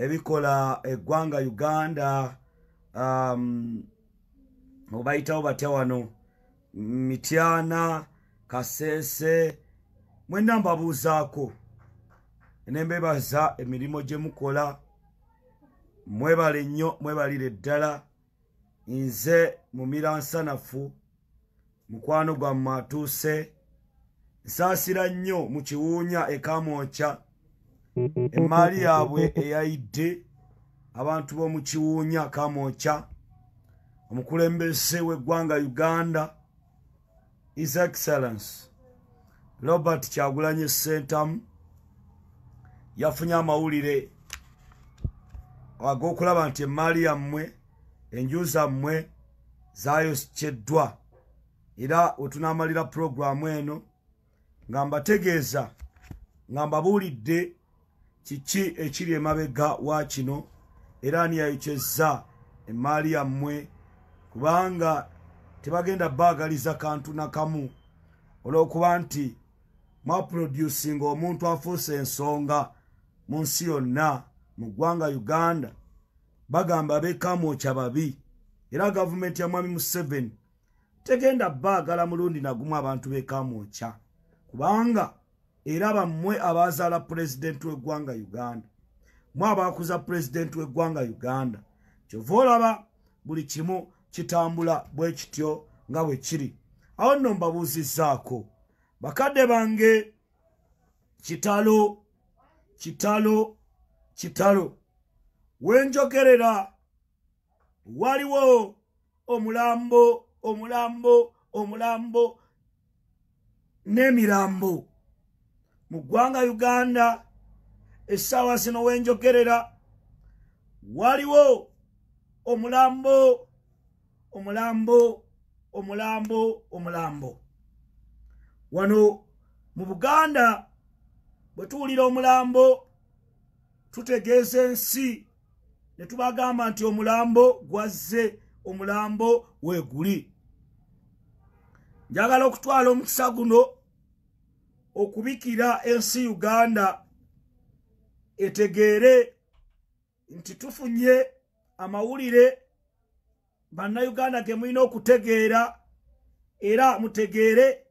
ebikola eggwanga Uganda obayitawo batya wano Mityana Kasese mwenna mbabuuzaako nembebaza emirimu gye mukola mwebale nnyo mwebalire ddala nze mumira nsanafu mukwano gwammwe atuuse nsaasira nnyo mu kiwuunya ekamwokya emaali yaabwe eyayidde abantu b'omu kiwuunya kamwokya omukulembeze w'eggwanga Uganda His Excellence Robert Kyagulanyi Ssentamu yafunye amawulire ag'okulaba nti emaali yammwe enju zammwe zaayokyeddwa era wetunaamalira puroguramu eno nga mbategeeza nga mbabuulidde kiki ekiri emabega wa kino era ani yayokyezza emaali yammwe kubanga tebagenda baagaliza kantu nakamu olw'okuba nti mwaproducinga omuntu afuuse ensonga mu nsi yonna mu ggwanga Uganda bagamba bekamwokya babi era gavumenti ya Mwami Museveni tegenda baagala mulundi nagumu abantu bekamwokya kubanga era bammwe abazaala pulezidenti w'eggwanga Uganda mwe abaakuza pulezidenti w'eggwanga Uganda kyova olaba buli kimu kitambula bwe kityo nga bwe kiri awo nno mbabuuzizzaako bakadde bange kitalo wenjogerera waliwo omulambo n'emirambo mu ggwanga Uganda essaawa zino wenjogerera waliwo omulambo wano mu Buganda bwe tuwulira omulambo tutegeeza ensi ne tubagamba nti omulambo gwazze omulambo weeguli njagala okutwala omukisa guno okubikira ensi Uganda etegeere nti tufunye amawulire bannayuganda ge mulina okutegeera era mutegeere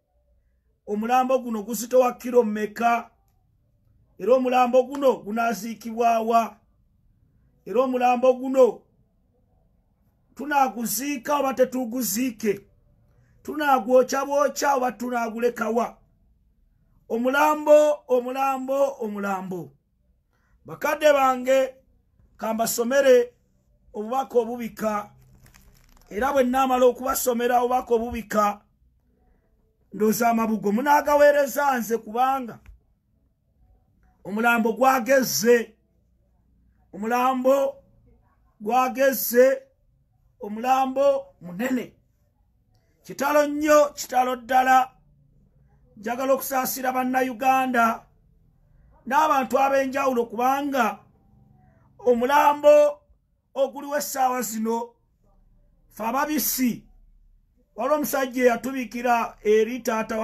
omulambo guno guzitowa kilo mmeka era omulambo guno gunaaziikibwawa era omulambo guno tunaaguziika oba tetuguziike tunaagwokya bwokya oba tunaagulekawa omulambo bakadde bange kambasomere obubaka obubika era bwe nnaamala okubasomera obubaka obubika ndooza amabugo munaagaweereza nze kubanga omulambo gwagezze omulambo munene kitalo nnyo kitalo ddala njagala okusaasira bannayuganda n'abantu ab'enjawulo kubanga omulambo oguliwo essaawa zino fe ababisi waliwo omusajja eyatubikira eri taata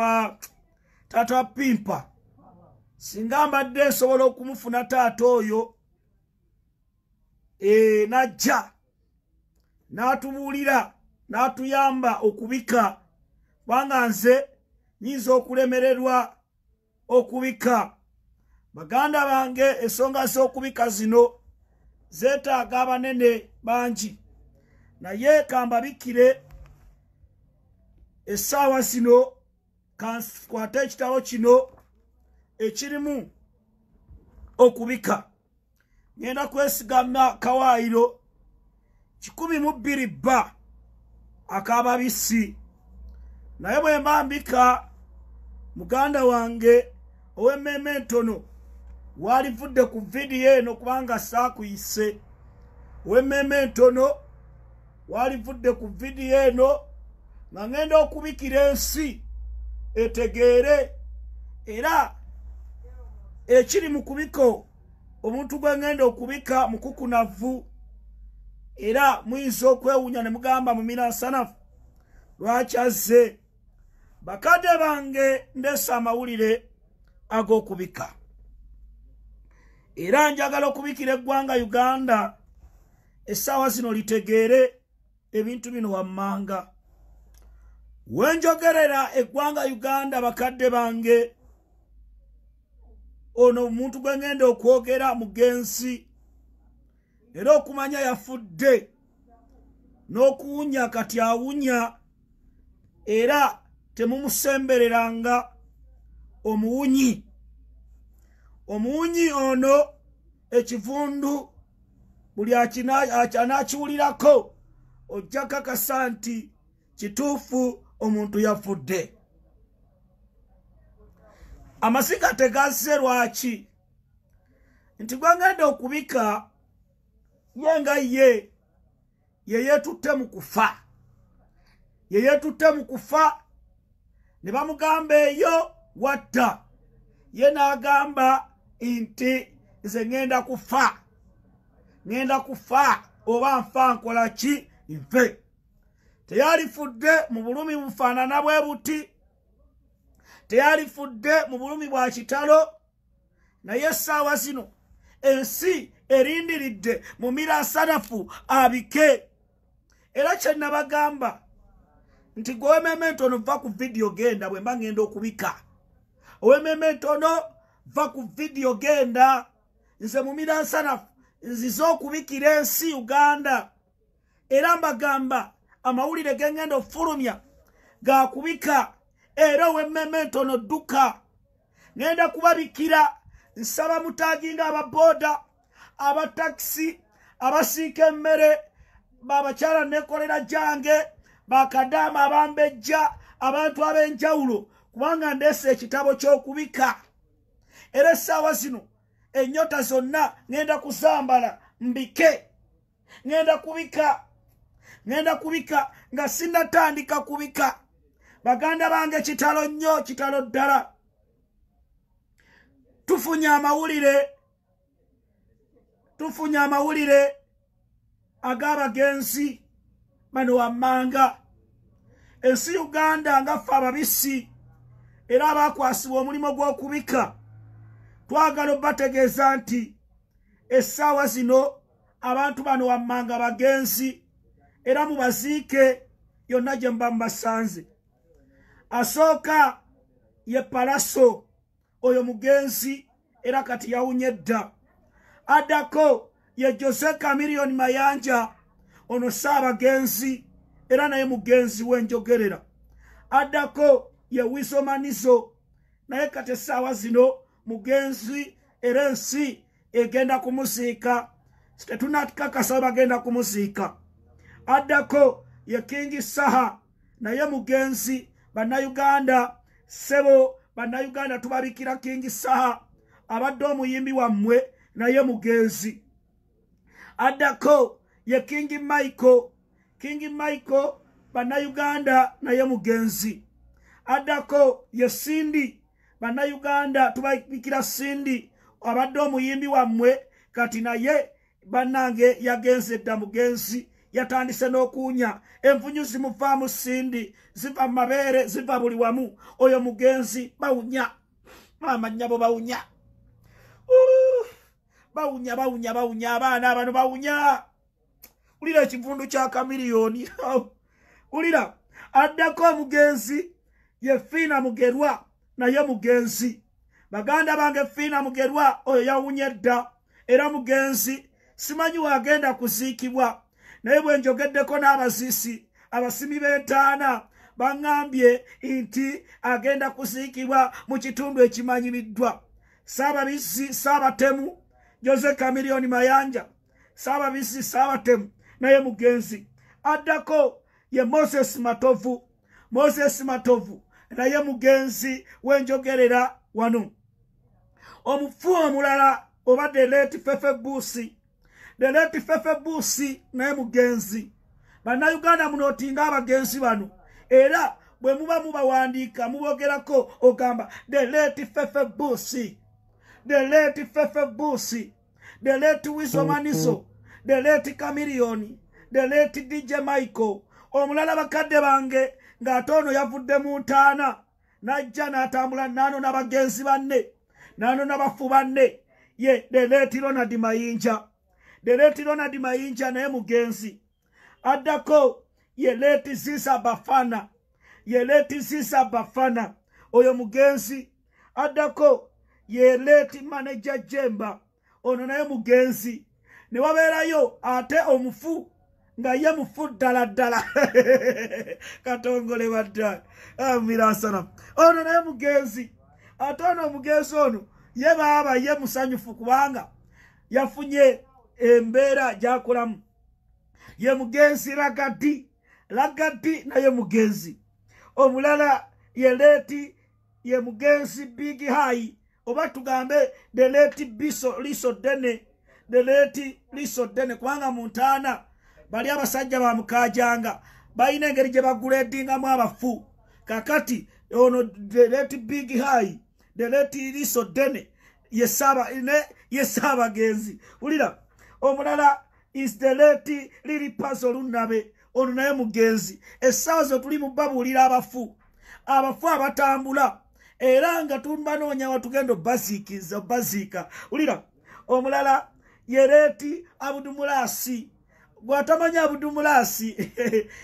wa Pimpa singa mbadde nsobola okumufuna taata oyo najja n'atubuulira n'atuyamba okubika kubanga nze nyinza okulemererwa okubika baganda bange ensonga z'okubika zino zeetaaga abanene bangi naye kambabikire essaawa zino kankwate ekitabo kino ekirimu okubika ngenda kwesigama kawaayiro 12 bba akababisi naye bwe mbambika muganda wange ow'emmeme entono walivudde ku vidiyo eno kubanga saakuyise ow'emmeme entono walivudde ku vidiyo eno nga ngenda okubikira ensi etegeere era ekiri mu kubiko omuntu gwe ngenda okubika mukukunavu era muyinza okwewuunya ne mugamba mumira nsanafu lwaki azze bakadde bange ndeesa amawulire ag'okubika era njagala okubikira eggwanga Uganda essaawa zino litegeere ebintu bino wammanga. Wenjogerera eggwanga Uganda bakadde bange, ono omuntu gwe ngenda okwogera mugenzi era okumanya yafudde n'okuwunya kati awunya era temumusembereranga omuwunyi. Omuwunyi ono ekivundu buli anakiwulirako ojja kakasa nti kituufu omuntu yafudde. Amasiga tegazze lwaki? Nti gwe ngenda okubika yenga ye yetutte mu kufa. Yetutte mu kufa ne bamugamba eyo watta. Ye n'agamba nti nze ngenda kufa. Ngenda kufa oba nfa nkola ki? Nfe. Teyalifudde mu bulumi bufaanana bwe buti. Teyalifudde mu bulumi bwa kitalo. Naye essaawa zino ensi erindiridde mu mirasanafu abike. Era kye nabagamba nti gwe Memento va ku video genda bwe mba ngenda okubika. Memento va ku video genda. Nze mu mirasanafu nzize okubikira ensi Uganda. Era mbagamba amawulire ge ngenda ofulumya ga kubika. Era Memento dduka. Ngenda kubabikira. Nsaba mutaginga ababoda, abatakisi, abasiika emmere, babakyala nekolera jange, bakadaama abambejja, abantu ab'enjawulo, kubanga ndeese ekitabo ky'okubika. Era essaawa zino ennyota zonna ngenda kuzambala mbike. Ngenda kubika nga sinnatandika kubika. Baganda bange kitalo nnyo, kitalo ddala. Tufunye amawulire ag'abagenzi bano wammanga. Ensi Uganda nga ffe ababisi era abakwasibwa omulimo gw'okubika, twagala obategeeza nti essaawa zino abantu bano wammanga bagenzi era mubaziike yonna gye mba mubasanze. Asooka ye Palaso, oyo mugenzi era kati yawunye dda. Addako ye Jose Chameleone Mayanja, ono saabagenzi era naye mugenzi wenjogerera. Addako ye Wiso Manizo, naye kati essaawa zino mugenzi era ensi egenda kumuziika. Tetunatukakasa bagenda kumuziika. Addako ye King Saha, naye mugenzi. Bannayuganda sebo, bannayuganda tubabikira King Saha, abadde omuyimbi wammwe naye mugenzi. Addako ye King Michael, bannayuganda naye mugenzi. Addako ye Cindy, bannayuganda tubabikira Cindy, abadde omuyimbi wammwe kati naye bannange yagenze dda mugenzi. Yatandise n'okuwunya. Envunyu zimuvaamu Cindy, ziva mabeere, ziva buli wamu. Oyo mugenzi bawunya. Amannyabo bawunya. Bawunya. Abaana abano bawunya. Ulira ekivundu kya Chameleone. Ulira. Addako omugenzi ye Fiina Mugerwa, naye mugenzi. Baganda bange Fiina Mugerwa oyo yawunye dda era mugenzi. Simanyi wagenda kuziikibwa. Naye bwe njogeddeko n'abazisi abasimi b'entaana baŋŋambye nti agenda kuziikibwa mu kitundu ekimanyiriddwa. Saababisi Saabatemu Jose Chameleone Mayanja, Saababisi Saabatemu naye mugenzi. Addako ye Moses Matovu naye mugenzi wenjogerera wano. Omufu omulala oba the late Fefe Busi naye mugenzi. Bannayuganda munotinga abagenzi bano. Era bwe muba mubawandiika mubogerako ogamba the late Fefe Busi, the late Wiso Manizo, the late Chameleone, the late DJ Michael. Omulala bakadde bange ng'ate ono yavudde mu ntaana najja n'atambula nano n'abagenzi banne, nano n'abafu banne. ye the late Ronald Mayinja. The late Ronald Mayinja naye mugenzi. Addako ye late Zisa Bafana. Ye late Zisa Bafana. Oyo mugenzi. Addako ye late Manager Jemba. Ono naye mugenzi. Ne wabeerayo ate omufu nga ye mufu ddala katongole badda mirasana ono naye mugenzi ate ono omugenzi ono ye baaba ye musanyufu kubanga yafunye embeera gyakolamu ye mugenzi lagadi naye mugenzi omulala ye leeti ye mugenzi Big High oba tugambe the late Liso Dene the late Liso Dene kubanga Montana bali abasajja ba mukajanga bayina engeri gye baguledingamu abafu kakati ono the late Big High the late Liso Dene yesaba genzi ulira omulala is the late Lili Paso Lunabe ono naye mugenzi essaawa zo tuli mubabulira abafu abatambula era nga tumbanoonya watugendo basika ulira omulala yereti Abudumulasi gwatamanya Abudumulasi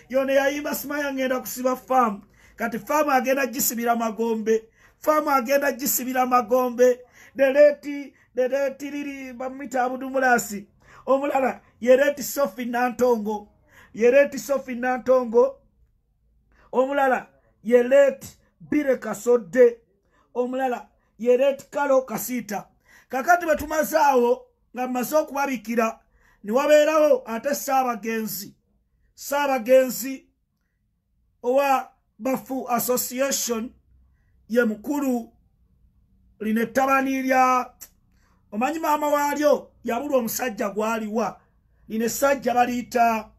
yone yayimba simaya ngenda kusiba farm kati farm agenda gisibira magombe the late Lili bamita Abudumulasi omulala yereti Sophie Nantongo omulala yereti Bire Kasode omulala yereti Kalo Kasita kakati betumazaawo nga mmaze okubabikira ni wabeerawo ate Saabagenzi owa Bafu Association ye mukulu line ttabani lya omanyi maama waalyo yabulwa omusajja gwaliwa line sajja baliyita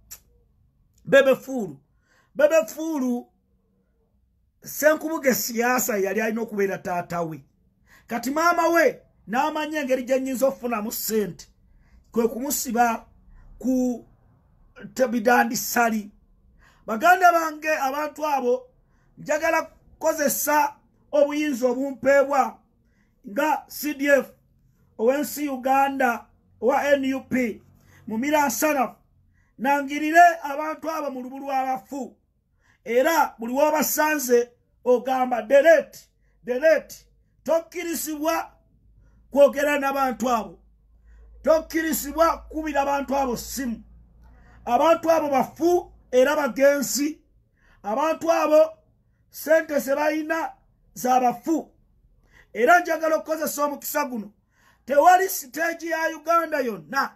Bebe Fulu Senkubuge siasa yali alina okubeera taata we kati maama we n'amanya engeri gye nnyinza okufunamu ssente kwe kumusiba ku Tebidandi Sali baganda bange abantu abo njagala kukozesa obuyinza obumpeebwa nga CDF owensi Uganda owa NUP mumira nsanafu nangirire abantu abo mu lubulu abafu era buli wobasanze ogamba delete tokkirizibwa kwogera n'abantu abo tokkirizibwa kubira abantu abo simu abantu abo bafu era bagenzi abantu abo sente ze balina za bafu era njagala okukozesa omukisa guno tewali siteegi ya Uganda yonna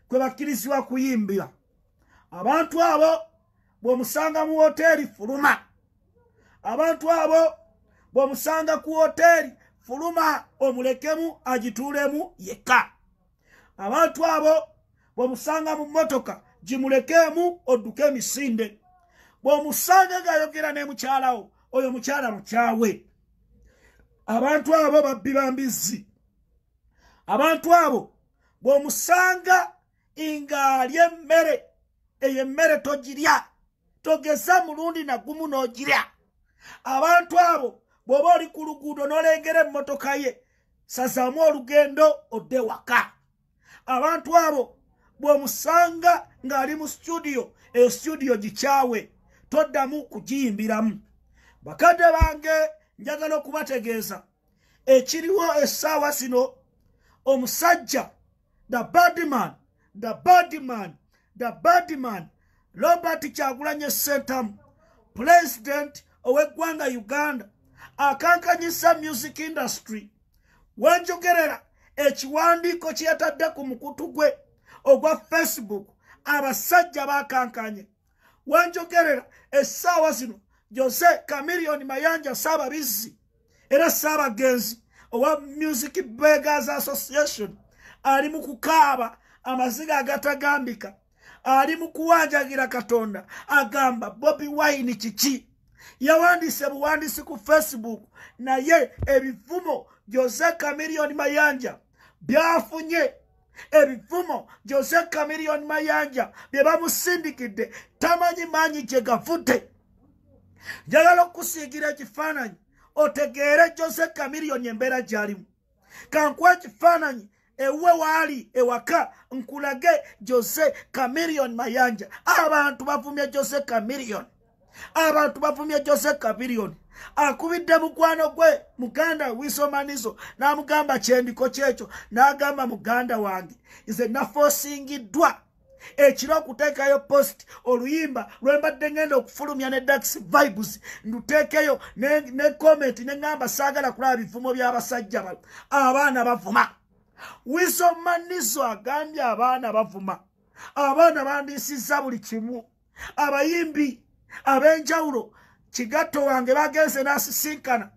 kwe bakkirizibwa kuyimbira abantu abo bw'omusanga mu hoteri fuluma abantu abo bw'omusanga ku hoteri fuluma omulekemu agituulemu yekka abantu abo bw'omusanga mu mmotoka gimulekemu odduke emisinde bw'omusanga ng'ayogera ne mukyalawo oyo mukyala mukyawe abantu abo babbi bambizzi abantu abo bw'omusanga ng'alya emmere eyo emmere togirya togeza mulundi nagumu n'ogirya abantu abo bw'oba oli ku luguudo n'olengera emmotoka ye sazaamu olugendo odde waka abantu abo bw'omusanga ng'ali mu studio eyo studio gikyawe toddamu kugiyimbiramu bakadde bange njagala okubategeeza ekiriwo essaawa zino omusajja the badman Robert Kyagulanyi Ssentamu president ow'eggwanga Uganda akankanyisa music industry wanjogerera ekiwandiiko kye yatadde ku mukutu gwe ogwa Facebook abasajja bakankanye wanjogerera essaawa zino Jose Chameleone Mayanja Saababizzi era Saabagenzi owa Music Beggars Association ali mu kukaaba amaziga agatagambika ali mu kuwanjagira Katonda agamba Bobi Wine kiki yawandiise buwandiisi ku Facebook naye ebivumo Jose Chameleone Mayanja byafunye ebivumo Jose Chameleone Mayanja bye bamusindikidde tamanyi manyi gye gavudde njagala okusiigira ekifaananyi otegeere Jose Chameleone embeera gy'alimu kankuwa ekifaananyi ewe wali ewaka nkulage Jose Chameleone Mayanja. Abantu bavumye Jose Chameleone. Abantu bavumye Jose Chameleone. Akubidde mukwano gwe muganda Wisomanizo namugamba kyendiko kyecho nagamba muganda wange ize nafosingiddwa ekiro kuteekayo post oluyimba lwembadde ngenda okufulumya ne Dax Vibes nduteekeyo ne comment ne ngamba saagala kulaba bivumo by'abasajja abaana bavuma. Wisomanizo agambye abaana bavuma. Abaana bandisizza buli kimu. Abayimbi abenjawulo Kigato wange bagenze nasisinkana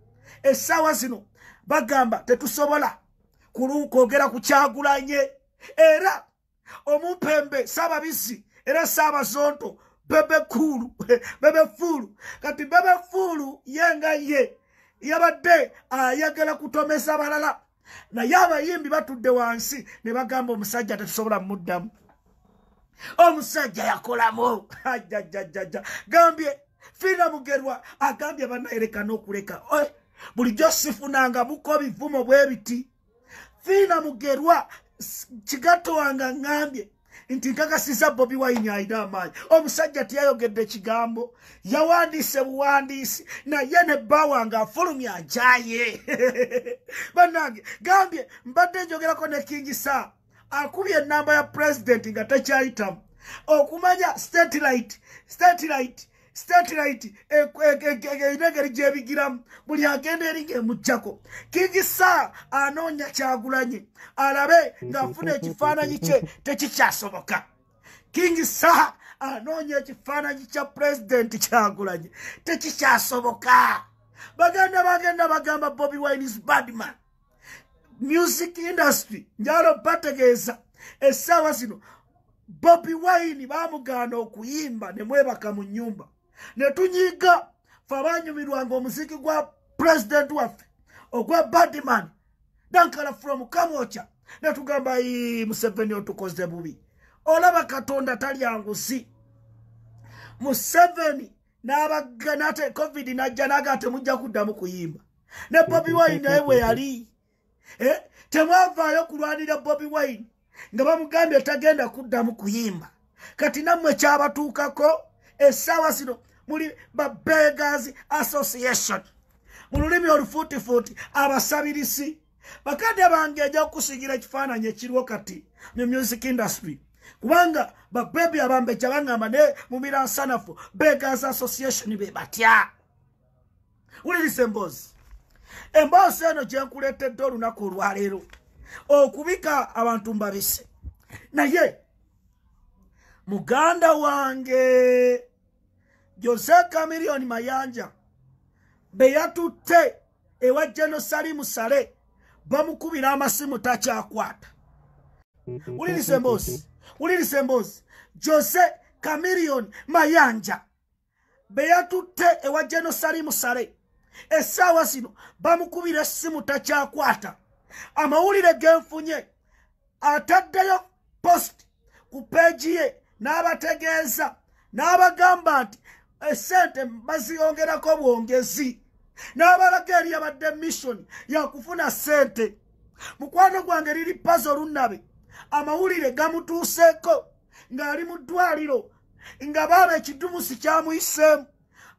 essaawa zino bagamba tetusobola kwogera ku Kyagulanyi era omupembe Saababisi era Saabazonto Bebe Fulu kati Bebe Fulu yenga ye yabadde ayagala kutomesa balala naye abayimbi batudde wansi ne bagamba omusajja tetusobola muddamu. Omusajja yakolamu gambye Fina Mugerwa agambye banaereka n'okuleka bulijjo sifunanga muko bivumo bwe biti. Fina Mugerwa Kigato wanga ngambye nti nkakasiza Bobi Wine ayina amaanyi. Omusajja tiyayogedde kigambo yawandiise buwandiisi naye ne bawanga afulumya ajaye. Bannange gambye mbadde njogerako ne King Saa akubye ennamba ya president nga takyayitamu okumanya Satellite inegeri gyebigiramu buli agenda eringa emujjako. King Saa anoonya Kyagulanyi alabe ng'afuna ekifaananyi kye tekikyasoboka. King Saa anoonya ekifaananyi kya president Kyagulanyi tekikyasoboka. Bagenda bagamba Bobi Wine is bad man. Music industry njalo bategeeza essaawa zino Bobi Wine bamugaana okuyimba ne mwebaka mu nnyumba ne tunyiga fe abanyumirwanga omuziki gwa president waffe ogwa Badman Dankala from Kamocha ne tugamba Museveni otukoze bubi. Olaba Katonda talyanguzi. Museveni n'abaganate COVID najja nagate mujja kuddamu kuyimba ne Bobi Wine ewe yali temwavaayo kulwanira Bobi Wine nga bamugambye tagenda kuddamu kuyimba. Kati nammwe kyabatuukako essaawa zino muli ba Beggars Association mu lulimi olufuutifuuti abasabirisi. Bakadde bange ejja okusigira ekifaananyi ekiriwo kati mu music industry kubanga babebi abambejja bangamba ne mumira nsanafu Beggars Association be batya. Wuliriza emboozi eno gye nkuleetedde olunaku olwaleero okubika abantu mbabise naye muganda wange Jose Chameleone Mayanja be yatutte ewa General Musale bamukubira amasimu takyakwata. Wuliriza emboozi Jose Chameleone Mayanja be yatutte ewa General Musale essaawa zino bamukubira essimu takyakwata. Amawulire genfunye ataddeyo post ku peegi ye n'abategeeza n'abagamba nti essente baziyongerako bwongezi n'abalaga eri abadde mission yakufuna ssente. Mukwano gwange liri Puzzle Runnabe amawulire gamutuuseeko ng'ali mu ddwaliro nga baaba ekidumusi kyamuyiseemu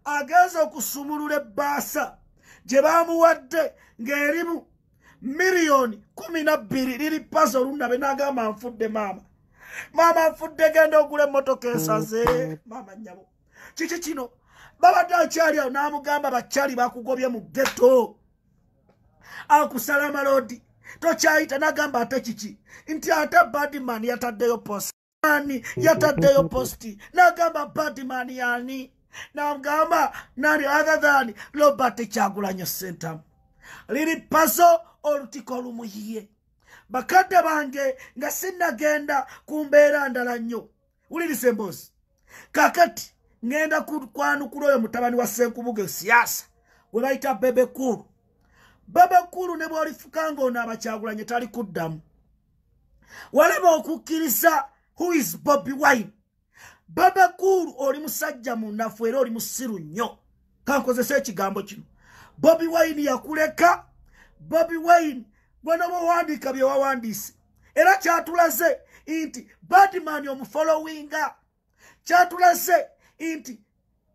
agenza okusumulula ebbaasa gye baamuwadde ng'erimu miliyoni 12 liri Puzzle Runnabe n'agamba nfudde maama nfudde genda ogula emmotoka esaze maama nnyabo kiki kino babadde akyali awo n'amugamba bakyali bakugobye mu ghetto akusala amalodi tokyayita n'agamba ate kiki nti ate Badman yataddeyo posti n'agamba Badman yani n'agamba nani other than Robert Kyagulanyi Ssentamu liri Puzzle olutiko olumuyiye. Bakadde bange nga sinnagenda ku mbeera ndala nnyo. Wuliriza emboozi kakati ngenda kwanukula oyo mutabani wa Ssenkubuge siyaasa we bayita Bebe Kulu ne bw'olifuka ng'onaaba Kyagulanyi tali kuddamu. Walaba okukkiriza who is Bobi Wine. Bebe Kulu oli musajja munafu era oli musiru nnyo. Kankozesa ekigambo kino. Bobi Wine yakuleka. Bobi Wine bwana wawandiika bye wawandiise era kyatulaze inti Badman omufollowinga kyatulaze inti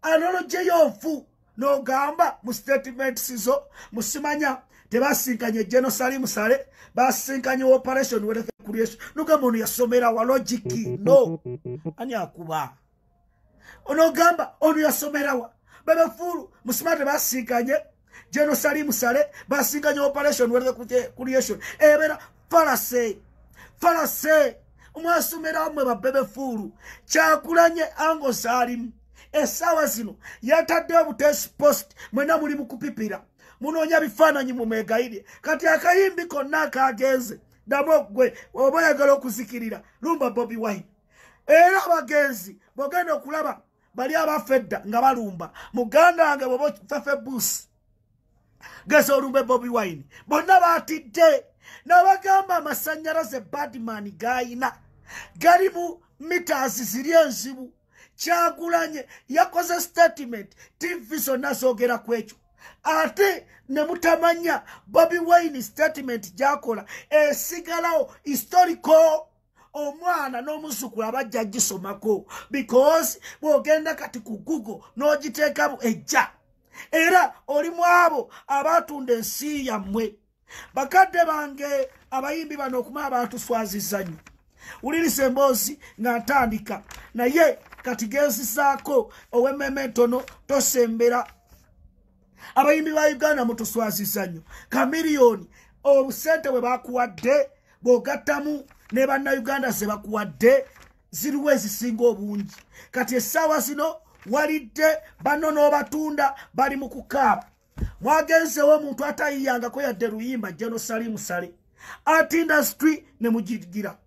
analoje yofu no gamba mu statement sizo musimanya tebasinkanye Jerusalem sale basinkanye operation with creation nuga muntu yasomera wa logic no ani akuba ono gamba ono yasomera wa bebe fulu musimate basinkanye Jerusalem sale basinkanye operation with creation ebera falase umwasomera mwe babebe fulu kyakulanye ango salimu esawa zino yatadde obutesi post mwena muli mukupipira munonya bifaananyi mu megaide kati akayimbi konna kagenze damo gwe oba yagala okuzikirira lumba Bobi Wine era abagenzi bogenda okulaba bali abafedda nga balumba muganda wange bobo fefe bus gezo olumbe Bobi Wine bonna batidde n'abagamba amasanyalaze Badman gayina gali mu meters ziri enzibu Kyagulanyi yakoze statement TV zonna zoogera kwekyo ate ne mutamanya Bobi Wine statement gyakola esigalawo historical omwana n'omuzukulu abajja gisomako because bwogenda kati ku Google n'ogiteekamu ejja era oli mu abo abatunda ensi yammwe bakadde bange abayimbi bano okumala batuswaziza nnyo ulirisa emboozi nga ntandika naye kati genzisaako ow'emmeme ntono tosembera abayimbi ba Uganda mutuswaziza nnyo kamiliyoni obusente bwe bakuwadde bw'ogattamu ne bannayuganda ze bakuwadde ziriwo ezisinga obungi kati essaawa zino walidde bano n'obatunda bali mu kukaaba mwagenzewo omuntu atayiyangako yadde luyimba Jerusalem sale art industry ne mugigira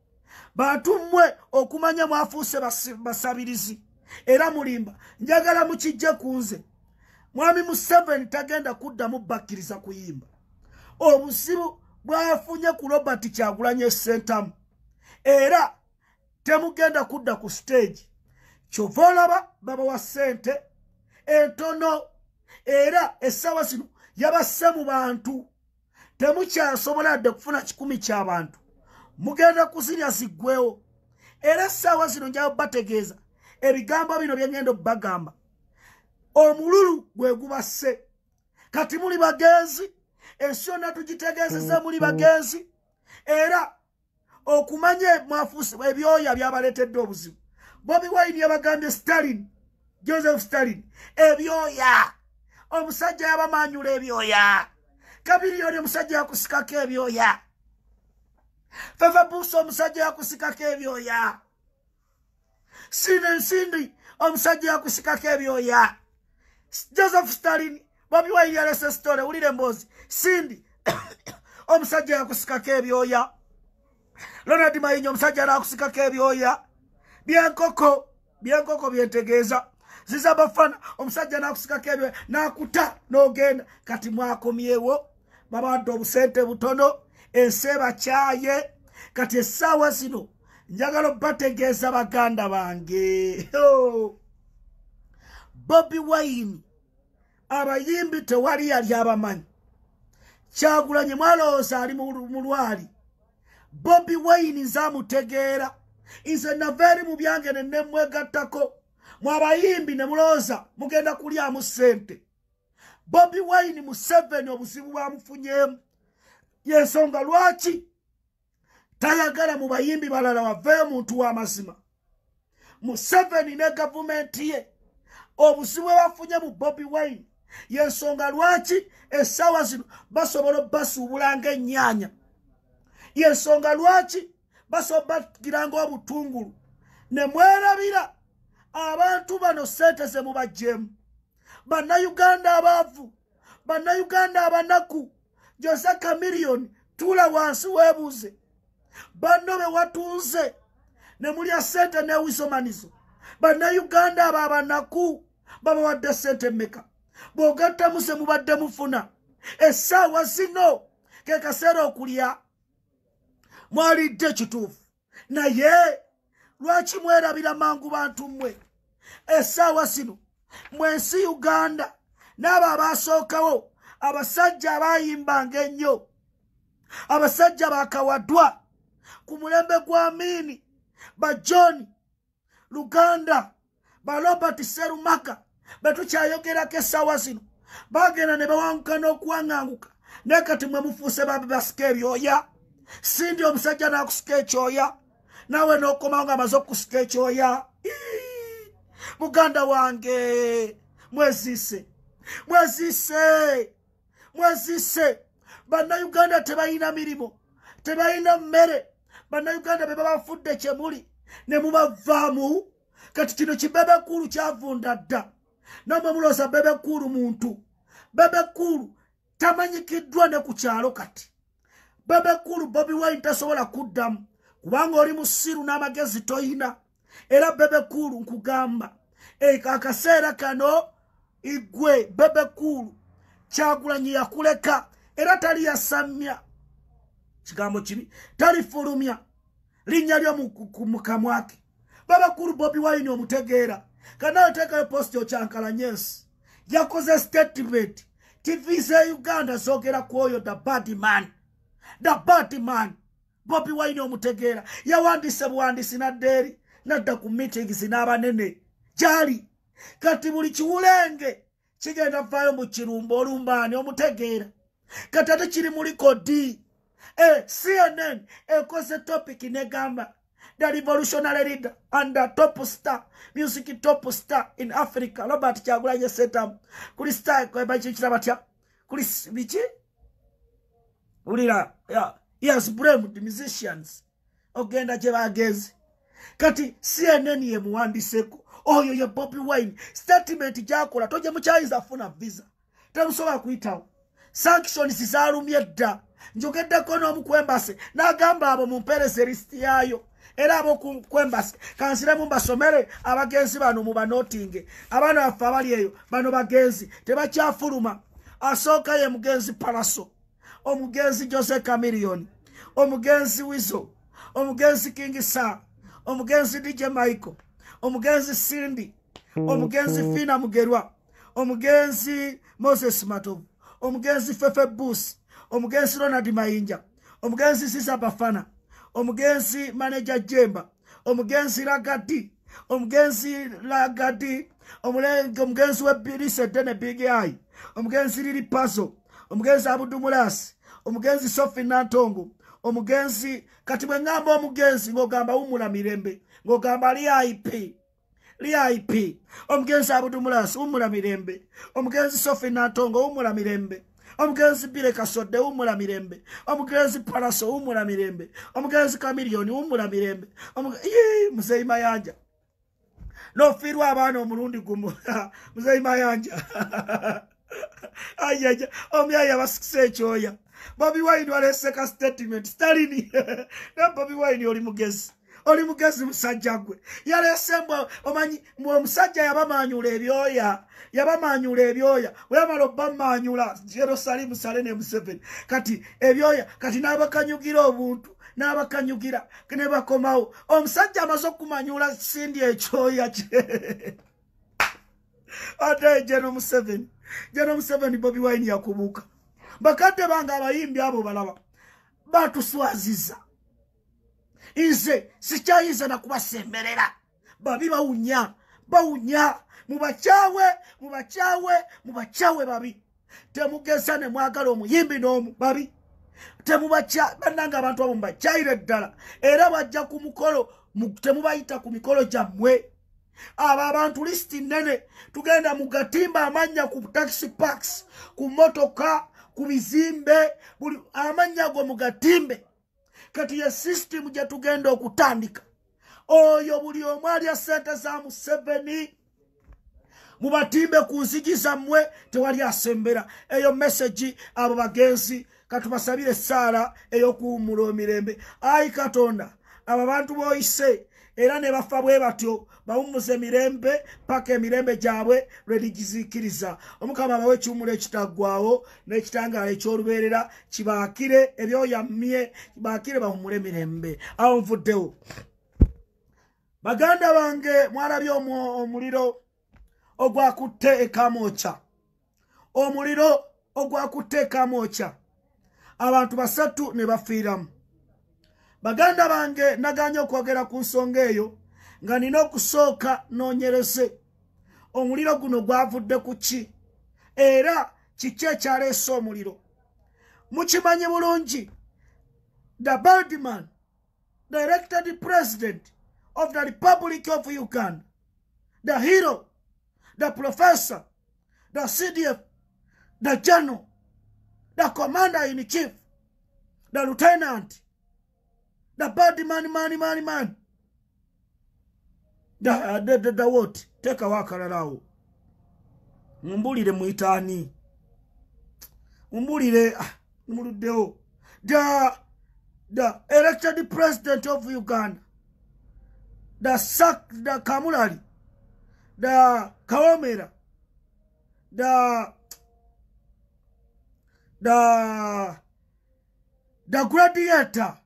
bantu mmwe okumanya mwafuuse basabirizi era mulimba njagala mukijje kunze mwami Museveni tagenda kuddamu bakkiriza kuyimba obusibu bwafunye ku Robert Kyagulanyi Sentamu era temugenda kudda ku stage kyova olaba baba wa ssente entono era essaawa zino yabasse mu bantu temukyasobola dde kufuna 10 ky'abantu mugenda kuzirya ziggwewo era essaawa zino njaba bategeeza ebigambo bino byengendo bagamba omululu gwe gubasse kati muli bagenzi ensi yonna tugitegeezeza muli bagenzi era okumanye mwafuuse ebyoya byabaleetedde obuzibu Bobi Wine yabagambye Stalin Joseph Stalin ebyoya omusajja yabamanyula ebyoya Kamiliyoni omusajja yakusikako ebyoya Fefe Bush omusajja yakusikako ebyoya Nsindi omusajja yakusikako ebyoya Joseph Stalin Bobi Wine yalese story ulire mbozi Sindi omusajja yakusikako ebyoya Ronald Mayinyo omusajja yakusikako ebyoya byenkoko byentegeeza ziza bafana omusajja nakusikako ebyoya nakuta n'ogenda kati mwakomyewo babadde obusente butono enseba kyaye kati essaawa zino njagala bategeeza baganda bange Bobi Wine abayimbi tewali yali abamanyi Kyagulanyi mwalowooza ali mu lwali Bobi Wine nzamutegeera nze nava mu byange ne mwegattako mwabayimbi ne mulowooza mugenda kulyamu ssente Bobi Wine Museveni obuzibu bwamufunyeemu yensonga lwaki tayagala mu bayimbi balala wavayo muntu w'amazima Museveni ne gavumenti ye obuzibu bafunye mu Bobi Wine yensonga lwaki essaawa zino basobola basuubulanga ennyaanya yensonga lwaki basobola bagiranga obutungulu ne mwerabira abantu bano ssente ze mubajjeemu bannayuganda abaavu bannayuganda abanaku Jose Kamiliyoni tula wansi weebuuze banno be watunze ne mulya ssente n'ewisomanizo bannayuganda abo abanaku babawadde ssente mmeka bw'ogattamu se mubadde mufuna essaawa zino ke kaseera okulya mwalidde kituufu naye lwaki mwerabira mangu bantu mmwe essaawa zino mwensi Uganda n'abo abaasookawo abasajja abayimbanga ennyo abasajja bakawadwa ku mulembe gwa Amini ba John Luganda ba Robert Serumaka betukyayogerako essaawa zino bagenda ne bawanguka n'okuwaŋŋanguka naye kati mwe mufuuse babe basika ebyoya sindi omusajja n'akusika ekyoya nawe n'okomawo ng'amaze okusika ekyoya. Muganda wange mwezise bannayuganda tebalina mirimo tebalina mmere bannayuganda be babafudde kyemuli ne mubavaamu kati kino kibebekulu kyavunda dda namwe mulooza bebekulu muntu bebekulu tamanyikiddwa ne ku kyalo kati bebekulu Bobi Wine tasobola kuddamu kubanga oli musiru n'amagezi toyina era bebekulu nkugamba akaseera kano igwe bebekulu Kyagulanyi yakuleka era tali yasamya kigambo kibi talifulumya linnya lyo mu kamwake bebekulu Bobi Wine omutegeera kanawe teekayo posti okyankalanyesi yakoze statement TV ze Uganda zoogera ku oyo the bad man Bobi Wine omutegeera yawandiise buwandiisi naddeeri nadda ku meetings n'abanene gyali kati buli kiwulenge kigenda vaayo mu kirumba olumbaani omutegeera kati ate kiri mu likodi CNN ekoze topic negamba the revolutionary leader and the top star music top star in Africa Robert Kyagulanyi Ssentamu kuli star kwebakikira batya kuli biki ulira he has blamed the musicians ogenda gye bagezi kati CNN ye muwandiseko oyo ye Bobi Wine statement gyakola toje mukyayinza afuna visa temusobola kuyitawo sanctions zaalumye dda njogeddeko n'omukwembase n'agamba abo mumperese listi yayo era abo kwembase kansiremu mbasomere abagenzi bano mu banotinge abaana baffe abali eyo bano bagenzi tebakyafuluma asooka ye mugenzi Palaso omugenzi Jose Chameleone omugenzi Wizo omugenzi King Sa omugenzi DJ Michael omugenzi Cindy omugenzi Fina Mugerwa omugenzi Moses Matovu omugenzi Fefe Busi omugenzi Ronald Mayinja omugenzi Sisa Bafana omugenzi Manager Jemba omugenzi Lagadi omugenzi Webirisa Dene Big Eye omugenzi Lili Pazo omugenzi Abudu Mulasi omugenzi Sophie Nantongo omugenzi kati bwe ngamba omugenzi ng'ogamba Wumula Mirembe ng'ogamba LIP omugenzi Abudu Mulasi Wumula Mirembe omugenzi Sophie Nantongo Wumula Mirembe omugenzi Bire Kasodde Wumula Mirembe omugenzi Palaso Wumula Mirembe omugenzi Chameleone Wumula Mirembe Muzeyi Mayanja n'ofiirwa abaana omulundi gumu Muzeyi Mayanja ayaja omyaya basikise ekyoya Bobi Wine waleseka statement Stalin na Bobi Wine oli mugezi musajja gwe yalesembwa omanyi omusajja yabamanyula ebyoya weyamala obamanyula Jerusalem Salene Museveni kati ebyoya kati n'abakanyugira obuntu n'abakanyugira ne bakomawo omusajja amaze okumanyula sindi ekyoya kye ate General Museveni Bobi Wine yakubuka bakadde bange abayimbi abo balaba batuswaziza nze sikyayinza na kubasemberera babi bawunya mubakyawe babi temugesa ne mwagala omuyimbi n'omu babi temubakya bannanga abantu abo mubakyayire ddala era bajja ku mukolo temubayita ku mikolo gyammwe abo abantu listi nene tugenda mu gatimba amanya ku taxi parks ku motoka ku bizimbe buli amanya go mu gatimbe kati ya system gye tugenda okutandika oyo buli omu alya sente za Museveni mu batimbe ku nzigi zammwe tewali asembera eyo message abo bagenzi katubasabire Sara ey'okuwummula emirembe ayi Katonda abo bantu boyise era ne bafa bwe batyo bawummuze emirembe paka emirembe gyabwe lweligizikiriza omukama bawe ekiwummulo ekitaggwawo n'ekitangaala eky'olubeerera kibaakire ebyoyammye kibaakire bahumule emirembe awo nvuddewo baganda bange mwalabye omuliro ogwakutte ekamooca omuliro ogwakutte ekamooca abantu 3 ne bafiiramu baganda bange naganya okwogera ku nsonga eyo nga nina okusooka noonyerese omuliro guno gwavudde ku ki era kiki ekyaleese omuliro. Mukimanyi bulungi the Birdman, the elected president of the Republic of Uganda, the hero, the professor, the CDF, the general, the commander-in-chief, the lieutenant, the Birdman, man. The what? Take a walk around. Mumbulire muitani. Mumbulire muludeo. The elected president of Uganda, the Kamulali, the Kawamera, the gladiator,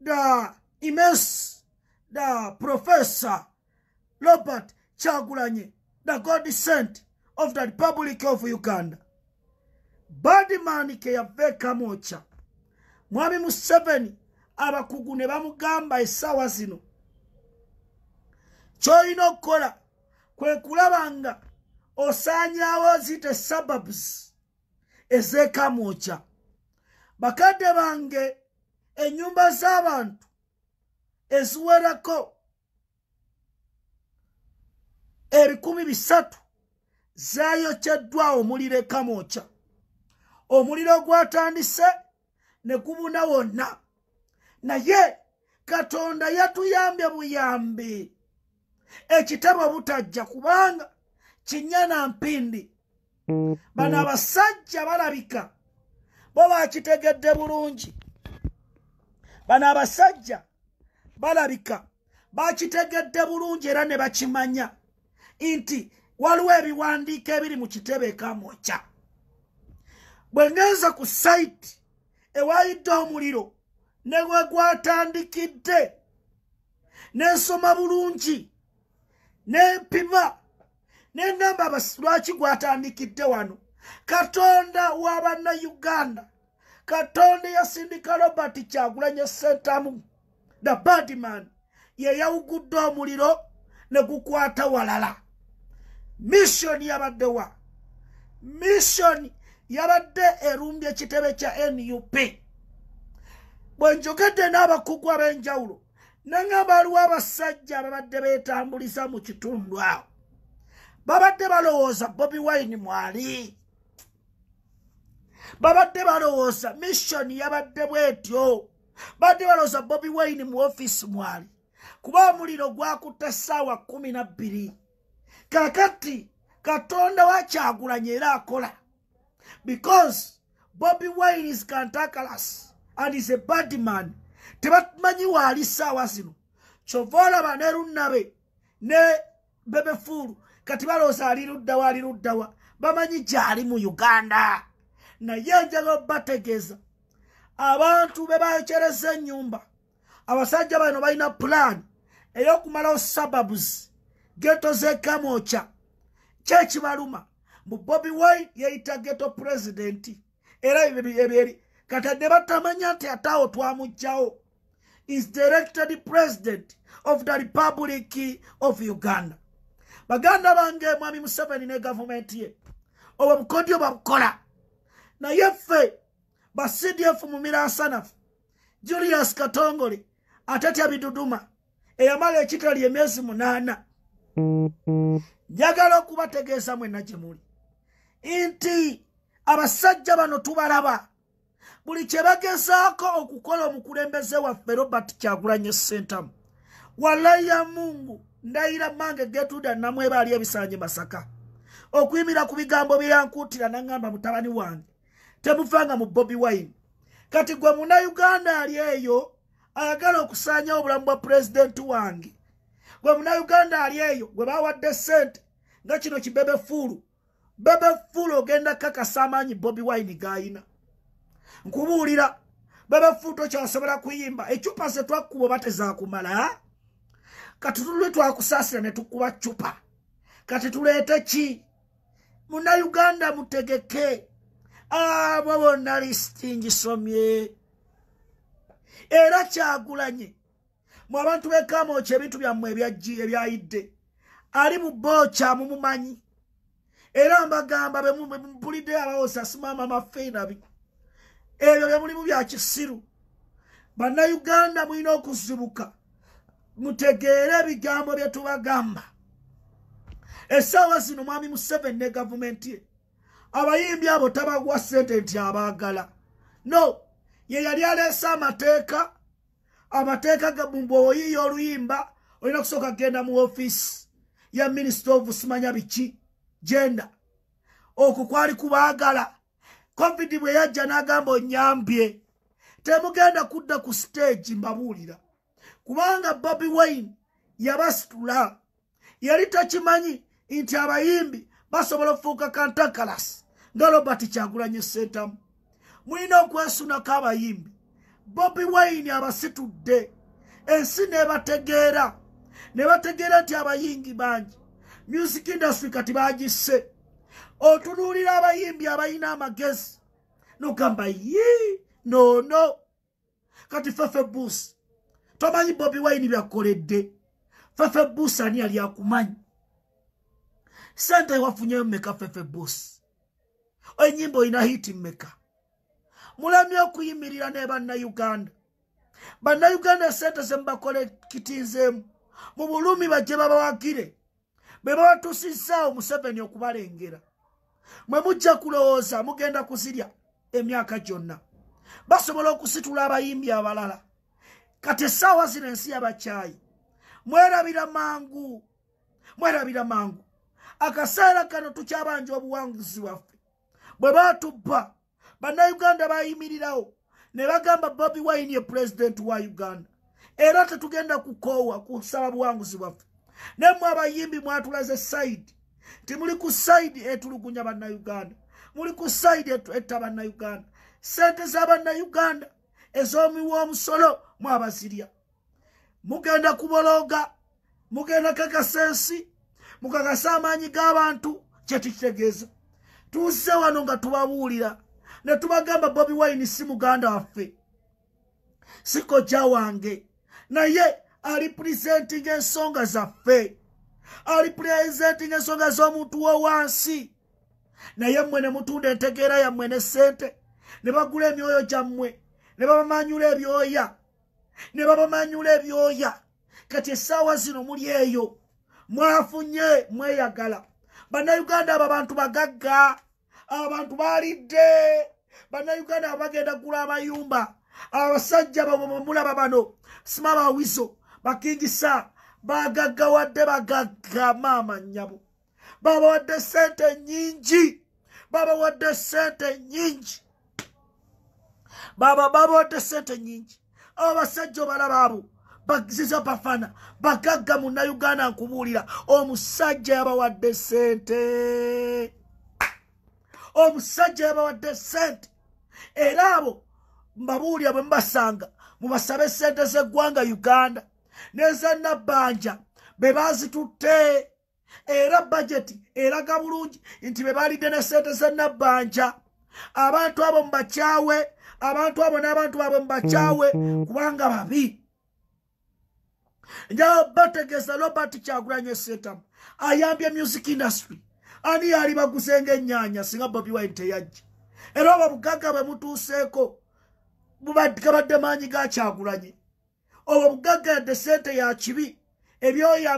the immense, the professor Robert Kyagulanyi, the God sent of the Republic of Uganda. Birdman ke yaveka mocha. Mwami Museveni abakugu ne bamugamba essaawa zino ky'olina okukola kwe kulaba nga osaanyaawo zite suburbs ez'ekamwokya. Bakadde bange ennyumba z'abantu eziwerako 300 zaayokyddwa omuliro e Kamwokya. Omuliro gwatandise ne gubuna wonna. Naye Katonda yatuyambye buyambi. Ekitabo butajja kubanga Kinyana Mpindi. Bano abasajja balabika bo bakitegedde bulungi. Bano abasajja balabika bakitegedde bulungi era ne bakimanya nti waliwo ebiwandiiko ebiri mu kitebe e Kamwokya. Bwe ngenza ku site ewayidde omuliro ne gwe gwatandikidde n'ensoma bulungi n'empima n'engamba lwaki gwatandikidde wano. Katonda wa bannayuganda, Katonda yasindika Robert Kyagulanyi Ssentamu, the Birdman, ye yawugudde omuliro ne gukwata walala. Mission yabadde wa? Mission yabadde erumbye ekitebe kya NUP. Bwe njogedde n'abakugu ab'enjawulo nangamba waliwo abasajja ababadde beetambuliza mu kitundu awo. Babadde balowooza Bobi Wine mwali. Babadde balowooza mission yabadde bwetyo. Babadde balowooza Bobi Wine mu office mwali. Kuba omuliro gwakutte essaawa 12. Kakati Katonda wa Kyagulanyi era akola. Because Bobi Wine is cantankerous and is a bad man. Tebamanyi waali ssaawa zino. Kyova olaba ne Runnabe ne Bebefulu kati balowooza ali luddawa. Bamanyi gyali mu Uganda. Naye njagala bategeeza abantu be bayokyereza ennyumba. Abasajja bano balina plan ey'okumalawo suburbs ghetto z'e Kamwokya. Kyekibaluma mu Bobi Wine yeyita ghetto president era ebyeri kati ne batamanya nti ataawo twamuggyawo. Is the elected president of the Republic of Uganda. Baganda bange Mwami Museveni ne government ye obwo bukodyo babukola. Naye ffe ba CDF mu Mirasanafu, Julius Katongole atatya Biduduma eyamala ekitali emyezi 8. Njagala okubategeeza mwenna gye muli nti abasajja bano tubalaba. Buli kye bagezaako okukola omukulembeze waffe Robert Kyagulanyi Ssentamu. Wallahi ya Mungu ndayira mange Gertrude Namweba ali ebisanje Masaka. Okuyimira ku bigambo byankuutira nangamba mutabani wange temuvanga mu Bobi Wine. Kati gwe Munnayuganda ali eyo ayagala okusaanyawo obulamu bwa president wange. Gwe Munnayuganda ali eyo gwe bawadde ssente nga kino kibebefulu. Bebefulu ogenda kakasa amaanyi Bobi Wine gayina. Nkubuulira Bebefulu tokyasobola kuyimba. Ecupa ze twakkuba batezaakumala. Kati tulwe twakusaasira ne tukuba cupa. Kati tuleete ki? Munnayuganda mutegeke. Abo bonna lisiti ngisomye. era Kyagulanyi mu abantu b'Kamwokya ebintu byammwe ebyayidde ali mu Bokya mumumanyi era mbagamba bempulidde abawosa simama mafeerabi ebyo bye mulimu bya kisiru. Bannayuganda mulina okuzibuka mutegeere ebigambo bye tubagamba. Essaawa zino mwami Museveni ne gavumenti ye abayimbi abo tabagwa ssente nti abaagala. No, ye yali aleese amateeka bw'oyiiya oluyimba olina kusooka genda mu ofiisi ya Minister of simanya biki gender. Okwo kwali kubaagala. Covid bwe yajja n'agamba onyambye temugenda kudda ku stage mbabuulira kubanga Bobi Wine yabasitula. Yali takimanyi nti abayimbi basobola okufuuka kantakalasi nga Robert Kyagulanyi Ssentamu. Mulina okwesunako abayimbi. Bobi Wine abasitudde ensi nebategeera nti abayimbi bangi. Music industry kati bagisse. Otunuulira abayimbi abalina amagezi nogamba no kati Fefe Buss tomanyi Bobi Wine byakoledde. Fefe Buss ani yali akumanyi? Sente wafunyeyo mmeka Fefe Buss? Enyimbo oyina hiti mmeka? Mulamye okuyimirira ne bannayuganda. Bannayuganda sente zembakole kitinzeemu mu bulumi bajje babawagire be babatusisaawo Museveni okubalengera. Mwe mujja kulowooza mugenda kuzirya emyaka gyonna. Basobola okusitula abayimbi abalala. Kati essaawa zino ensi y'abakyayi. Mwerabira mangu. Akaseera kano tukyabanja obuwanguzi waffe. Bwe baatubba bannayuganda bayimirirawo ne bagamba Bobi Wine ye president wa Uganda. Era tetugenda kukoowa kusaba buwanguzi bwaffe. Nemwe abayimbi mwatulaze side. Timuli ku side etulugunya bannayuganda. Muli ku side etta bannayuganda. Sente z'abannayuganda ez'omiwa omusolo mwabazirya. Mugenda kubologa. Mugenda kakasa ensi. Mukakasa amaanyi g'abantu kye tukitegeeza. Tuzze wano nga tubabuulira ne tubagamba Bobi Wine si muganda waffe. Si kojja wange. Naye alipresenting ensonga zaffe. Alipresenting ensonga z'omuntu w'owansi. Naye mmwe ne mutunda entegeera yammwe ne ssente ne bagula emyoyo gyammwe ne babamanyula ebyoya. Kati essaawa zino muli eyo mwafunye mweyagala. Bannayuganda abo abantu bagagga. Abantu balidde. Bannayuganda bagenda kugula amayumba. Abasajja bamulaba bano Simaba Wiso bakingisa bagagga wadde bagagga maama nnyabo. Baba wadde sente nyingi. Baba wadde sente nyingi. Abasajja balaba abo bagiziza bafana bagagga munnayuganda nkubuulira omusajja yabawadde sente. Omusajja yabawadde sente. Era abo mbabuulira bwe mbasanga mubasabe sente z'eggwanga Uganda n'eza Nabbanja be bazitutte. Era budget eraga bulungi nti be balidde ne sente ze Nabbanja. Abantu abo mbakyawe. Abantu abo n'abantu baabwe mbakyawe kubanga babi. Njawo bategeeza Robert Kyagulanyi Ssentamu ayambye music industry. Ani yali baguzenga ennyaanya singa Bobi Wine teyajja. Era oba bugagga bwe mutuuseeko kabadde maanyi ga Kyagulanyi. Oba bugagga yadde sente ya kibi. Ebyoya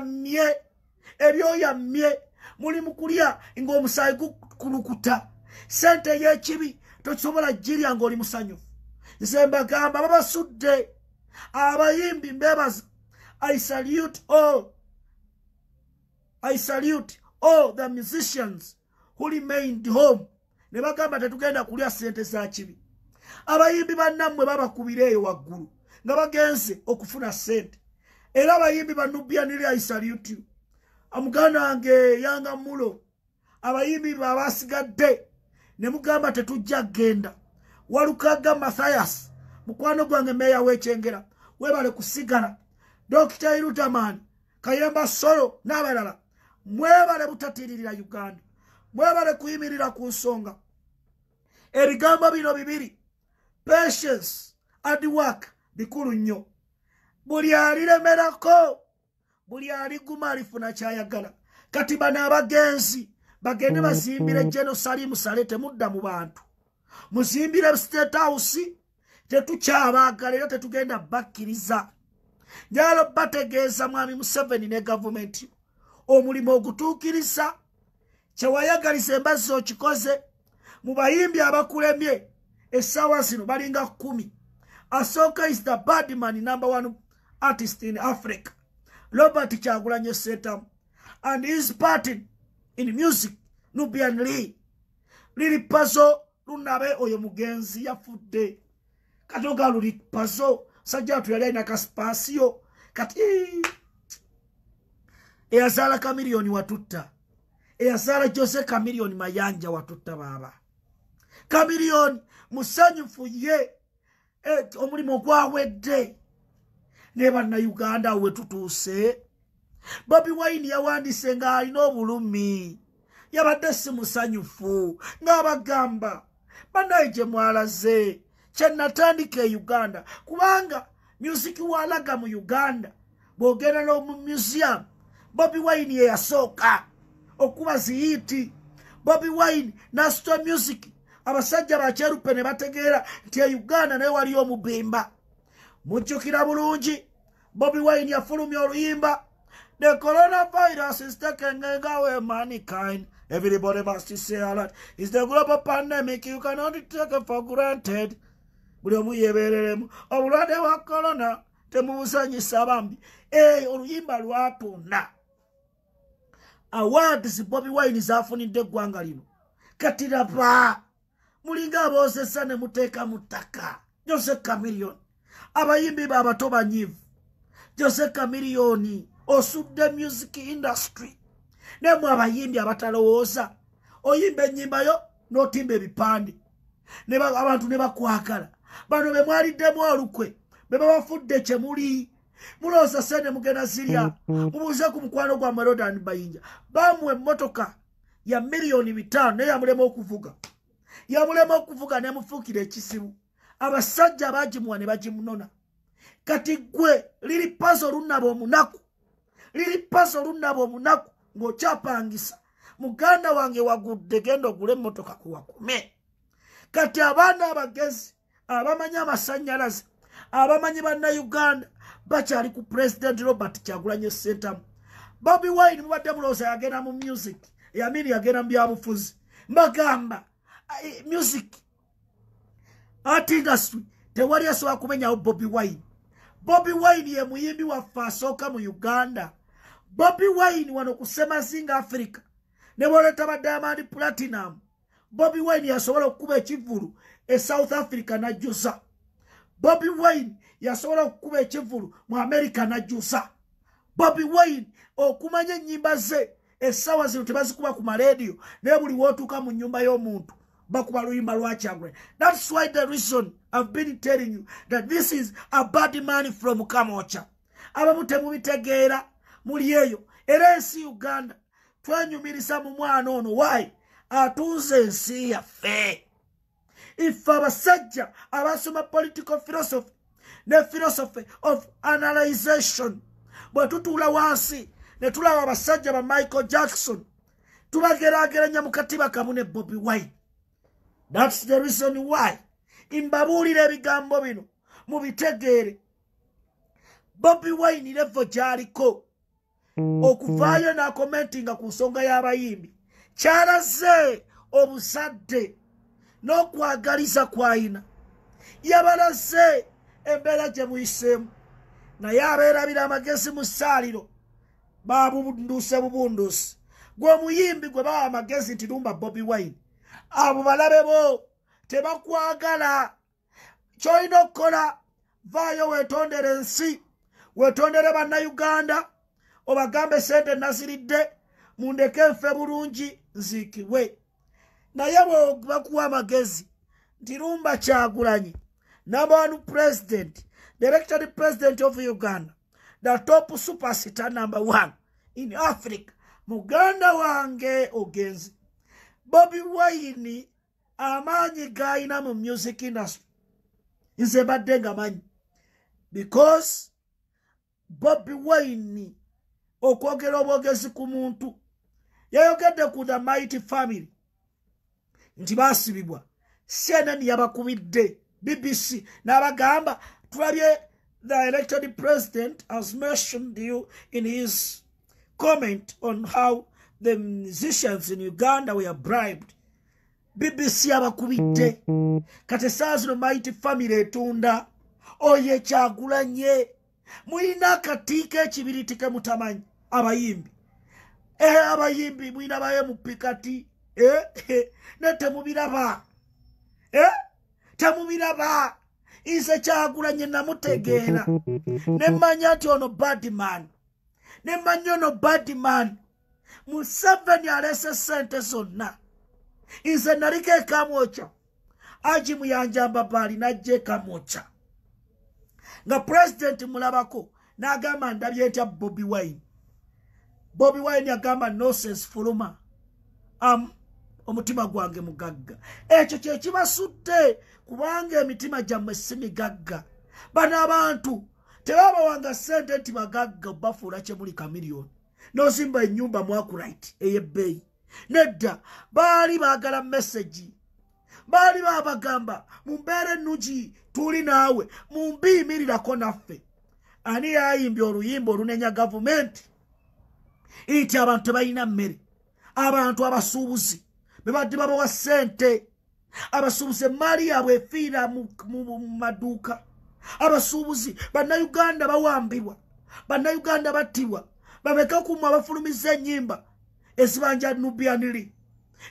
mmye muli mu kulya ng'omusaayi gukulukuta. Sente y'ekibi tosobola girya ng'oli musanyufu. Nze mbagamba babasudde. Abayimbi mbebaza. I salute all the musicians who remained home. Ne bagamba tetugenda kulya sente za kibi. Abayimbi bannammwe babakubira eyo waggulu nga bagenze okufuna sente. Era abayimbi banubya nili I salute you. Amuganda wange Yanga Mulo. Abayimbi babasigadde ne mugamba tetujja genda. Walukaga Mathias mukwano gwange meya w'Ekyengera webale kusigala. Dr. Irutaman Kayamba Solo n'abalala mwebale butatiririra Uganda. Mwebale kuyimirira ku nsonga. Ebigambo bino bibiri, patience and work bikulu nnyo. Buli aliremerako, buli aliguma alifuna kyayagala. Kati bano abagenzi bagende basimbire Jerusalem sale temudda mu bantu. Musimbire State House tetukyabaagala era tetugenda bakkiriza. Njalo bategeeza mwami Museveni ne gavumenti omulimu ogutuukiriza kyewayagaliza embazzi okikoze. Mu bayimbi abakulemye essaawa zino balinga 10. Asooka is the Badman #1 artist in Africa, Robert Kyagulanyi Ssentamu, and his party in music, Nubian Lee. Lili Pazo lunabe oyo mugenzi yafudde. Katoga luli Pazo sajjatu yali alina kaspaasio kati eyazala Chameleone watutta. Eyazala Jose Chameleone Mayanja watutta baba. Chameleone musanyufu ye omulimu gwawedde ne bannayuganda we tutuuse. Bobi Wine yawandise nga alina obulumi. Yabadde si musanyufu ng'abagamba bannaye gye mwalaze kye natandika e Uganda kubanga music walaga mu Uganda bw'ogenda n'omu museum Bobi Wine ye yasooka okuba ziyiti. Bobi Wine n'asitwa music abasajja bakyerupe ne bategeera nti e Uganda naye waliyo omubimba. Mujjukira bulungi Bobi Wine yafulumya oluyimba the coronavirus is taking away mankind. Everybody must say a lot. It's the global pandemic. You cannot take it for granted. Buli omu yebereremu obulwadde bwa corona temubusanyisa bambi. Oluyimba lwatonda. Awards Bobi Wine zafunidde eggwanga lino. Kati laba mulinga aboozesa ne muteeka mu ttaka. Jose Chameleone abayimbi babato banyivu. Jose Chameleone osudde music industry. Nemwe abayimbi abatalowooza oyimba ennyimba yo n'otimba ebipande abantu ne bakwagala. Bano be mwaliddemu olukwe be babafudde kye muli mulooza sene mugenda Syria mubuuze ku mukwano gwa Merodani Bayinja bamwe emmotoka ya $5,000,000 naye yamulema okuvuga. Yamulema okuvuga ne mufuukira ekisibu. Abasajja baagimuwa ne bagimunona. Kati gwe liri pazo lunaba omunaku. Liri pazo lunaba omunaku ng'okyapangisa. Muganda wange wagudde genda ogule emmotoka kuwakume. Kati abaana abagezi abamanyi amasannyalaze abamanyi bannayuganda bakyali ku President Robert Kyagulanyi Ssentamu. Bobi Wine mubadde mulooza yagenda mu music yamini yagenda mu byabufuzi. Mbagamba music art industry tewali asobola kumenyawo Bobi Wine. Bobi Wine ye muyimbi waffe asooka mu Uganda. Bobi Wine wano ku Semazinga Africa ne boleeta ba Diamond Platinum. Bobi Wine yasobola okukuba ekivulu e South Africa najjusa. Bobi Wine yasobola okukuba ekivulu mu America najjusa. Bobi Wine okumanya ennyimba ze essaawa zino tebazikuba ku maleediyo naye buli wootuuka mu nnyumba y'omuntu bakuba luyimba lwa Kyagulanyi. That's why the reason I've been telling you that this is a bad man from Kamocha. Abamu temubitegeera muli eyo era ensi Uganda twanyumiriza mu mwana ono. Why? Atunze ensi yaffe. If abasajja abasoma political philosophy ne philosophy of analyzation bwe tutuula wansi ne tulaba abasajja ba Michael Jackson tubageraageranya mu katiba kamu ne Bobi Wine. That's the reason why imbabuulira ebigambo bino mubitegeere. Bobi Wine levo gy'aliko okuvaayo n'akomentinga ku nsonga y'abayimbi kyalaze obuzadde n'okwagaliza kwayina. Yabalaze embeera gye muyiseemu naye abeerabira amagezi mu ssaaliro baabubunduuse bubunduusi. Gwe omuyimbi gwe bawa amagezi nti lumba Bobi Wine abo balabe bo tebakwagala. Ky'olina okukola vaayo weetondere ensi weetondere bannayuganda obagambe sente naziridde mundeke nfe bulungi nziikibwe. Naye bakuwa amagezi nti lumba Kyagulanyi #1 president, the elected president of Uganda, the top superstar #1 in Africa. Muganda wange ogenzi Bobi Wine amaanyi gayina mu music industry nze badde nga manyi because Bobi Wine okwogera obwogezi ku muntu yayogedde ku the Mighty Family nti baasibibwa. CNN yabakubidde, BBC n'abagamba tulabye the elected president has mentioned you in his comment on how the musicians in Uganda were bribed. BBC abakubidde kati saazino Mighty Family etunda oye Kyagulanyi mulina akatiika ekibiritike mutamanyi abayimbi abayimbi mulina baye mu pikati ne temubiraba temubiraba Nze Kyagulanyi namutegeera nemmanya nti ono badman nemmanya ono badman Museveni alese sente zonna Nze naliko ekamwoca Haji Muyanjamba Bali najja ekamwoca nga president mulabako n'agamba ndabye ntya Bobi Wine. Bobi Wine agamba nonsense fuluma omutima gwange mugagga. Ekyo kye kibasudde kubanga emitima gyammwe si migagga. Bano abantu tebabawanga sente nti bagagga bafuula kye muli kamiliyoni n'ozimba ennyumba mu Akurite ey'ebbeeyi. Nedda baali baagala message baali babagamba mumbeere ennungi tuli naawe mumbiimirirako naffe. Ani yayimbye oluyimba olunenya gavumenti nti abantu tebalina mmere, abantu abasuubuzi bebadde babawa ssente, abasuubuzi emaali yaabwe efiira mu maduuka, abasuubuzi bannayuganda bawambibwa, bannayuganda battibwa, bameka kumwe abafulumiza ennyimba ezibanja Nubian,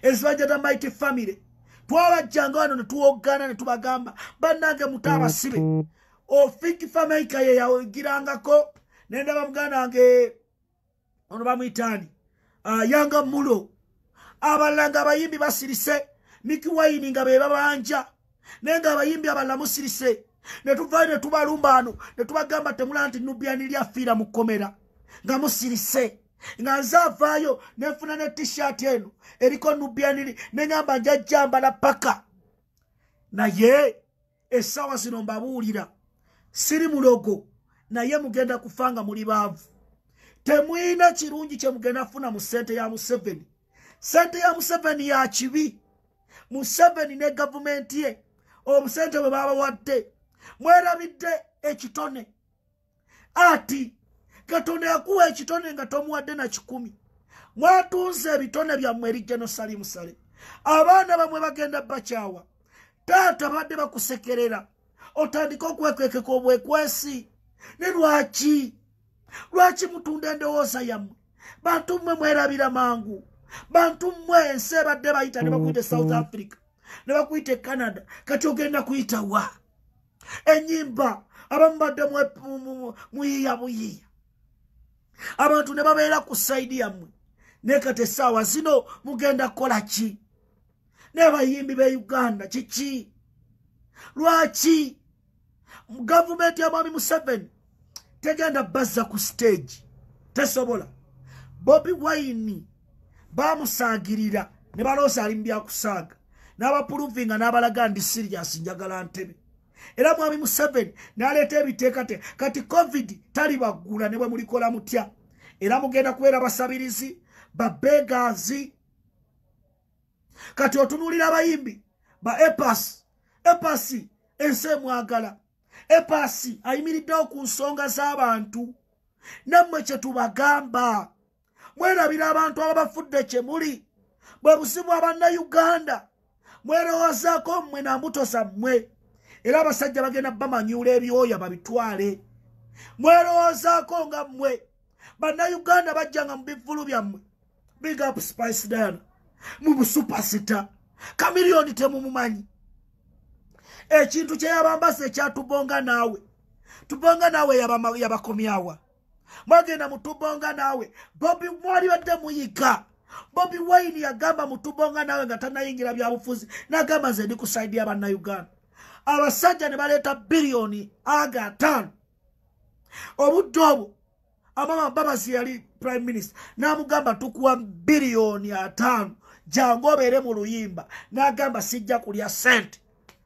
ezibanja the Mighty Family. Twabajjanga wano ne tuwogana ne tubagamba bannange mutabasibe ofiki famaika ye yawigirangako nendaba muganda wange ono bamuyitani Yanga Mulo abalanga abayimbi basirise Miki Wine nga be babanja nenga abayimbi abalala musirise ne tuvaayo ne tubalumba ano ne tubagamba temula nti Nubian lyafiira mu kkomera nga musirise nga nzavaayo nefuna ne t-shirt eno eriko Nubian neŋamba njajjambala paka. Naye essaawa zino mbabuulira siri mulogo naye mugenda kufanga muli baavu. Temwina kirungi kye mugenda funa mu ssente ya Museveni. Ssente ya Museveni ya kibi. Museveni ne gavumenti ye obusente bwe babawadde mwerabidde ekitone ati Katonda yakuwa ekitone nga tomuwadde na 10. Mwatunze ebitone byammwe erijja sali musale. Abaana bamwe bagenda bakyawa. Taata badde bakusekerera. Otandika okwekwekeka obwekwesi. Ne lwaki? Lwaki mutunda endowooza yammwe? Bantu mmwe mwerabira mangu. Bantu mmwe ensi badde bayita ne bakuyita South Africa. Ne bakuyita Canada. Kati ogenda kuyita wa? Ennyimba abamu badde muyiya buyiya. Abantu ne babeera ku side yammwe. Ne kati essaawa zino mugenda kukola ki? Ne bayimbi be Uganda kiki? Lwaki? Gavumenti ya Mwami Museveni tegenda bazza ku stage. Tesobola. Bobi Wine bamusaagirira ne balooza ali mu byakusaaga. N'abapuluvinga n'abalaga ndi serious njagala ntebe. Era Mwami Museveni n'aleeta ebiteekate kati COVID tali baggula ne bwe mulikola mutya. Era mugenda kubeera basabirizi babegazi. Kati otunuulira abayimbi ba Epasi ense mwagala. Epasi ayimiriddewo ku nsonga z'abantu. Nammwe kye tubagamba mwerabira abantu abafudde kye muli bwe buzibu abannayuganda mwerowoozaako mmwe na mbuto zammwe. Era abasajja bagenda bamanyula ebyoya babitwale. Mwerowoozaako nga mmwe bannayuganda bajjanga mu bivulu byammwe. Big up Spice Diana mu busupasita kamiliyoni temumumanyi. Ekintu kye yabambase ekyatubonga naawe. Tubonga naawe yabakomyawa. Mwagenda mutubonga naawe. Bobi mwali badde muyiga. Bobi Wine yagamba mutubonga naawe nga tanayingira byabufuzi. Nagamba nze ndi ku side y'abannayuganda. Abasajja ne baleeta biliyoni aga 5. Obudde obwo Amama Mbabazi yali prime minister n'amugamba tukuwa biliyoni 5 jangu obeere mu luyimba. N'agamba sijja kulya sente.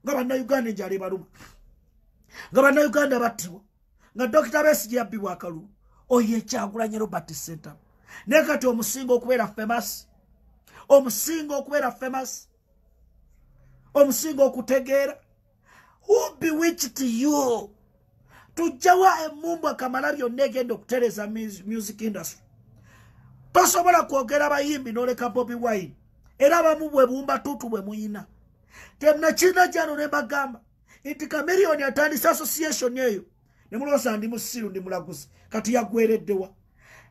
Nga bannayuganda enjala ebaluma. Nga bannayuganda battibwa. nga Dr. Besigye yabbibwa akalulu oyo Kyagulanyi Robert Ssentamu naye kati omusinga okubeera famous omusinga okubeera famous omusinga okutegeera who bewitched you tujjawa emumbwa kamala byonna egenda okutereza music industry tosobola kwogera bayimbi n'oleka Bobi Wine era abamu bwe bumba tutu bwe muyina temnakina jano ne bagamba nti Chameleone atandise association eyo ne muloosa ndi musiru ndi mulaguzi kati yagwereddewa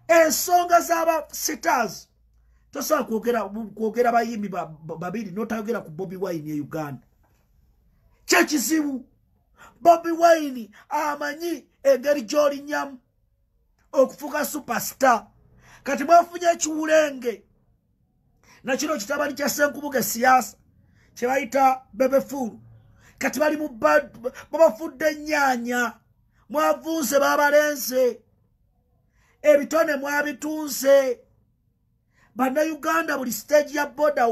ensonga z'aba stars tosobola kwogera bayimbi babiri n'otayogera ku Bobi Wine e Uganda kyekizibu Bobi Wine amanyi engeri gy'olinnyamu okufuuka superstar kati mwafunye ekiwulenge na kino kitabani kya Ssenkubuge siyaasa kye bayita bebefulu kati bali mu babafudde ennyaanya mwavunze babalenze ebitone mwabitunze Bannayuganda buli stage ya boda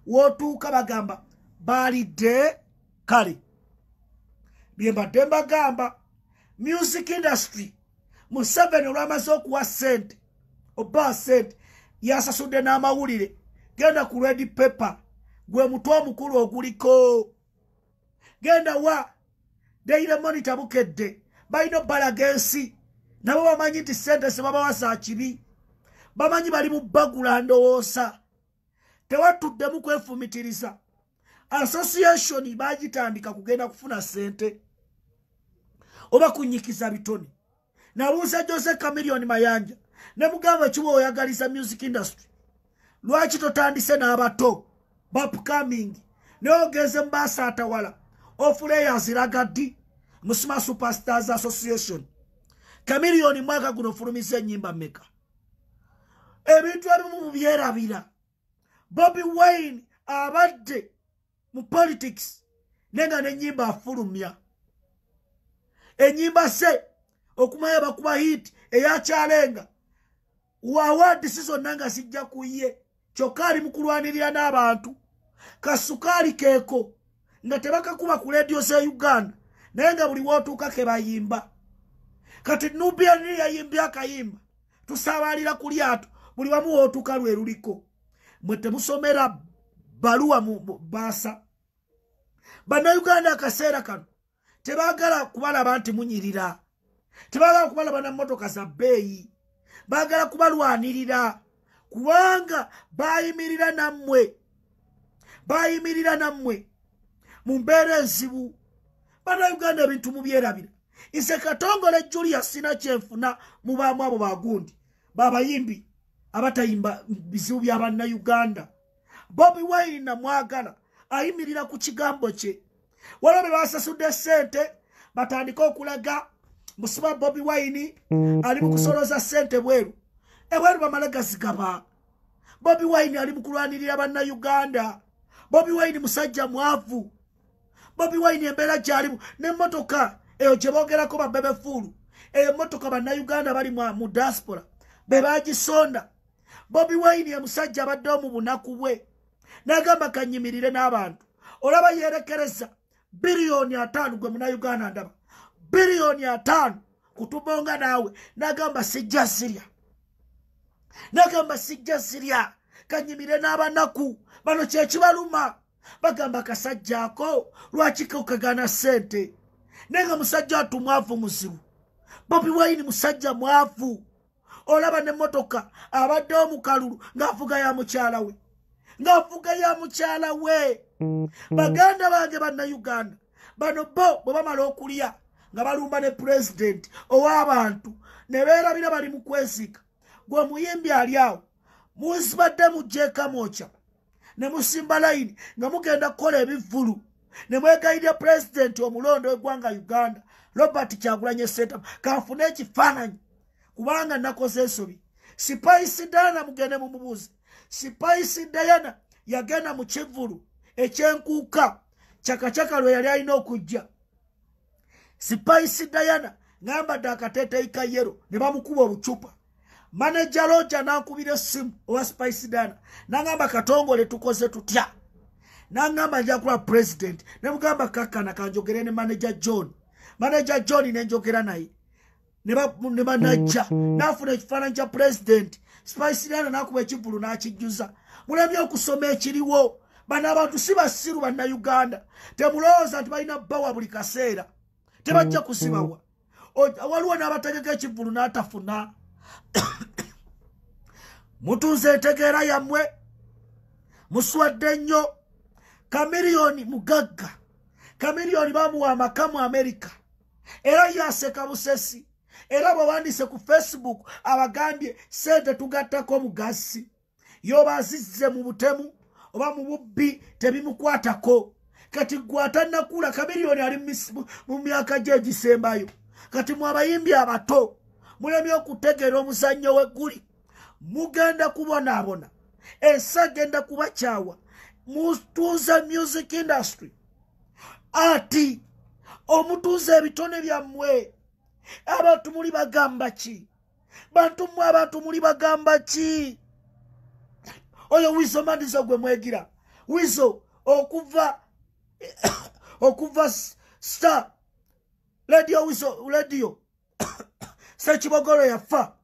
wootuuka bagamba balidde kale byembadde mbagamba music industry Museveni olwamaze okuwa ssente oba ssente yasasudde n'amawulire genda ku Red Pepper gwe mutwe omukulu oguliko genda wa Daily Monitor bukedde balina obbalaga ensi nabo bamanyi nti ssente sebabawa za kibi bamanyi bali mu bagula ndowooza tewatuddemu kwefumitiriza association bagitandika kugenda kufuna ssente oba kunyikiza bitone nabuuza Jose Chameleone Mayanja ne mugamba kiwa oyagaliza music industry lwaki totandise n'abato upcoming neogeze mbasa atawala ofulayers ragadi Musima Superstars Association Chameleone mwaka guno fulumiza ennyimba mmeka ebintu ebimu byerabira Bobi Wine abadde mu politics nenga n'ennyimba afulumya ennyimba se okumaya bakuba hit eyakyalenga award season nanga sijja kuye kyokka ali mu kulwanirira n'abantu kasukaali keeko nga tebakakuba ku radio za Uganda naye nga buli wootuuka ke bayimba kati Nubia ni yayimbya akayimba tusaabalira ku lyato buli wamu wootuuka lwe luliko mwe temusomera baluwa mu baasa Bannayuganda akaseera kano tebaagala kubalaba nti munyirira tebaagala kubalaba na mmotoka za bbeeyi baagala kubalwanirira kubanga bayimirira nammwe mu mbeera enzibu Bannayuganda ebintu mubyerabira ise Katongole Julius sina kyenfuna mu baamu abo bagundi babayimbi abatayimba bizibu bya Bannayuganda Bobi Wine namwagala ayimirira ku kigambo kye walabe basasudde ssente batandika okulaga Musima Bobi Wine ali mu kusoloza ssente bweru ebweru bamala gazigaba Bobi Wine ali mu kulwanirira Bannayuganda Bobi Wine musajja mwavu Bobi Wine embeera gyalimu n'emmotoka eyo gye boogerako babebefulu eyo emmotoka Bannayuganda bali mu diaspora be baagisonda Bobi Wine ye musajja abaddewo mu bunaku bwe n'agamba kanyimirire n'abantu olaba yerekereza biliyoni 5 gwe Munnayuganda ndaba biliyoni 5 kutubonga naawe n'agamba sijja sirya kanyimire n'abanaku bano kyekibaluma bagamba kasajjaako lwaki kokagana ssente nenga musajja atumwavu muzibu Bobi Wine musajja mwavu olaba n'emmotoka abaddewo mu kalulu ng'avuga ya mukyala we baganda bange Bannayuganda bano bo bwe bamala okulya nga balumba ne president ow'abantu ne beerabira bali mu kwesika gwe muyimbi ali awo musibadde mugjeeka mwoca ne musimba layini nga mugenda kukola ebivvulu ne mwegayirya president omulondo w'eggwanga Uganda Robert Kyagulanyi Ssentamu kanfune ekifaananyi kubanga nakoze ensobi Spice Diana mugende mumubuuze Spice Diana yagenda mu kivvulu ekyenkuuka kyakakyaka lwe yali alina okujja Spice Diana ngambadde akateeteeyi ka yero ne bamukuba obucupa manager Roger nankubira essimu owa Spice Diana nangamba Katongole tukoze tutya nangamba nja kuba president ne mugamba kakkana kanjogere ne manager John ne njogera naye ne banajja n'afuna ekifaananyi kya president Spice Rihanna n'akuba ekivulu n'akijjuza. Mulabye okusoma ekiriwo. Bano abantu si basiru bannayuganda. Temulowooza nti balina bbawa buli kaseera. Tebajja kusibawa. Waliwo n'abategeka ekivulu n'atafuna. Mutunze entegeera yammwe. Muswadde nnyo. Kamiliyoni mugagga. Kamiliyoni bamuwa amaka mu Amerika. Era yaseka busesi. Era bw'awandiise ku Facebook abagambye sente tugattako mugasi. Yoba azizze mu butemu oba mu bubbi tebimukwatako. Kati gwata nakula Kamiliyoni ali mu myaka gye egisembayo. Kati mu abayimbi abato mulemye okutegeera omuzannyo w'egguli. Mugenda kubonaabona. Ensi agenda kubakyawa. Mutunze music industry. Ati omutunze ebitone byammwe. Abantu muli bagamba ki? Bantu mmwe abantu muli bagamba ki? Oyo Wizo Mandiza gwe mwegira. Wizo okuva Star Radio Wizo Radio Sechibogoro yafa.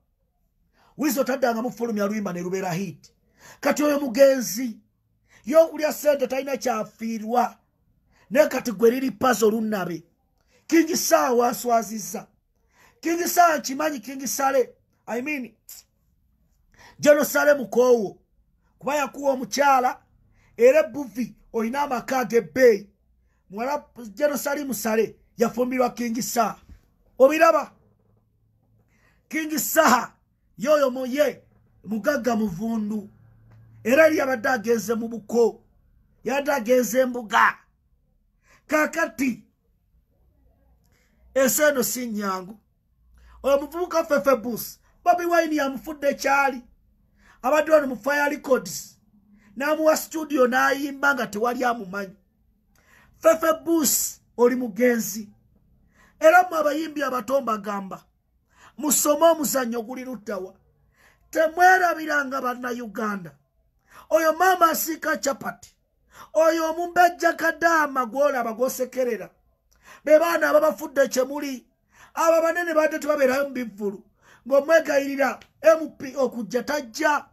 Wizo taddanga mufulumya lwimba ne lubeera hit. Kati oyo mugenzi y'okulya sente talina kyafiirwa. Ne kati gwe liri pazo lunnabe. King Sawa aswaziza. King Sawa kimanyi King Sale. I mean Jeno Sale mukowo. Kuba yakuwa omukyala era buvi oyina amaka ag'ebbeeyi. Mwala Jeno Sale Musale yafumbirwa King Sawa. Obiraba? King Sawa yoyo moye mugagga muvundu. Era yali abadde agenze mu buko. Yadde agenze embuga. Kakati eseno si nyangu. Oyo muvubuka Fefe Bus Bobby Wine yamufudde kyali. Abadde wano mu Fire Records n'amuwa studio n'ayimba nga tewali amumanyi. Fefe Bus oli mugenzi. Era mu abayimbi abato mbagamba musome omuzannyo guli luddawa. Temwerabiranga bannayuganda. Oyo mama asika chapati. Oyo omumbejja kadama gwolaba gwosekerera. Be baana ababafudde kyemuli. Aba banene badde tebabeerayo mu bivvulu. Ng'omwegayirira MP okujja tajja.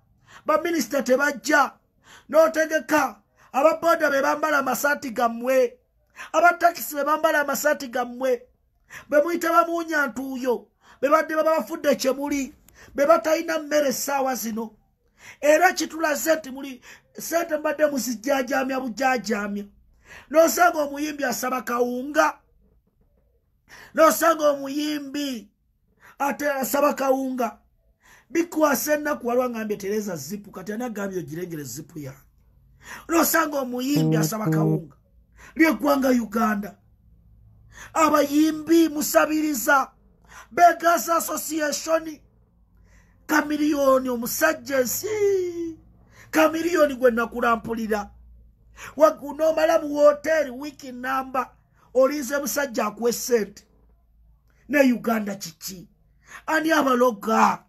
Baminisita tebajja. N'otegeka ababoda be bambala amasaati gammwe. Abatakisi be bambala amasaati gammwe. Be muyita bamuunya ntuuyo. Be badde babafudde kyemuli. Be batalina mmere essaawa zino. Era kitulaze nti muli sente mbadde muzijjaajamya bujjaajamya. N'osanga omuyimbi asaba kawunga. N'osanga omuyimbi ate asaba kawunga. Bikwasa ennaku waliwo ngambye Tereza zipu kati ani agambye ogirengere zipu ya. N'osanga omuyimbi asaba kawunga. Ly'eggwanga Uganda. Abayimbi musabiriza. Beggars Association. Kamiliyoni omusajja ensi. Kamiliyoni gwe nakulampulira. Wagunomala mu hoteli wiki namba. Olinze musajja akuwe sente. Ne Uganda kiki. Ani abaloga.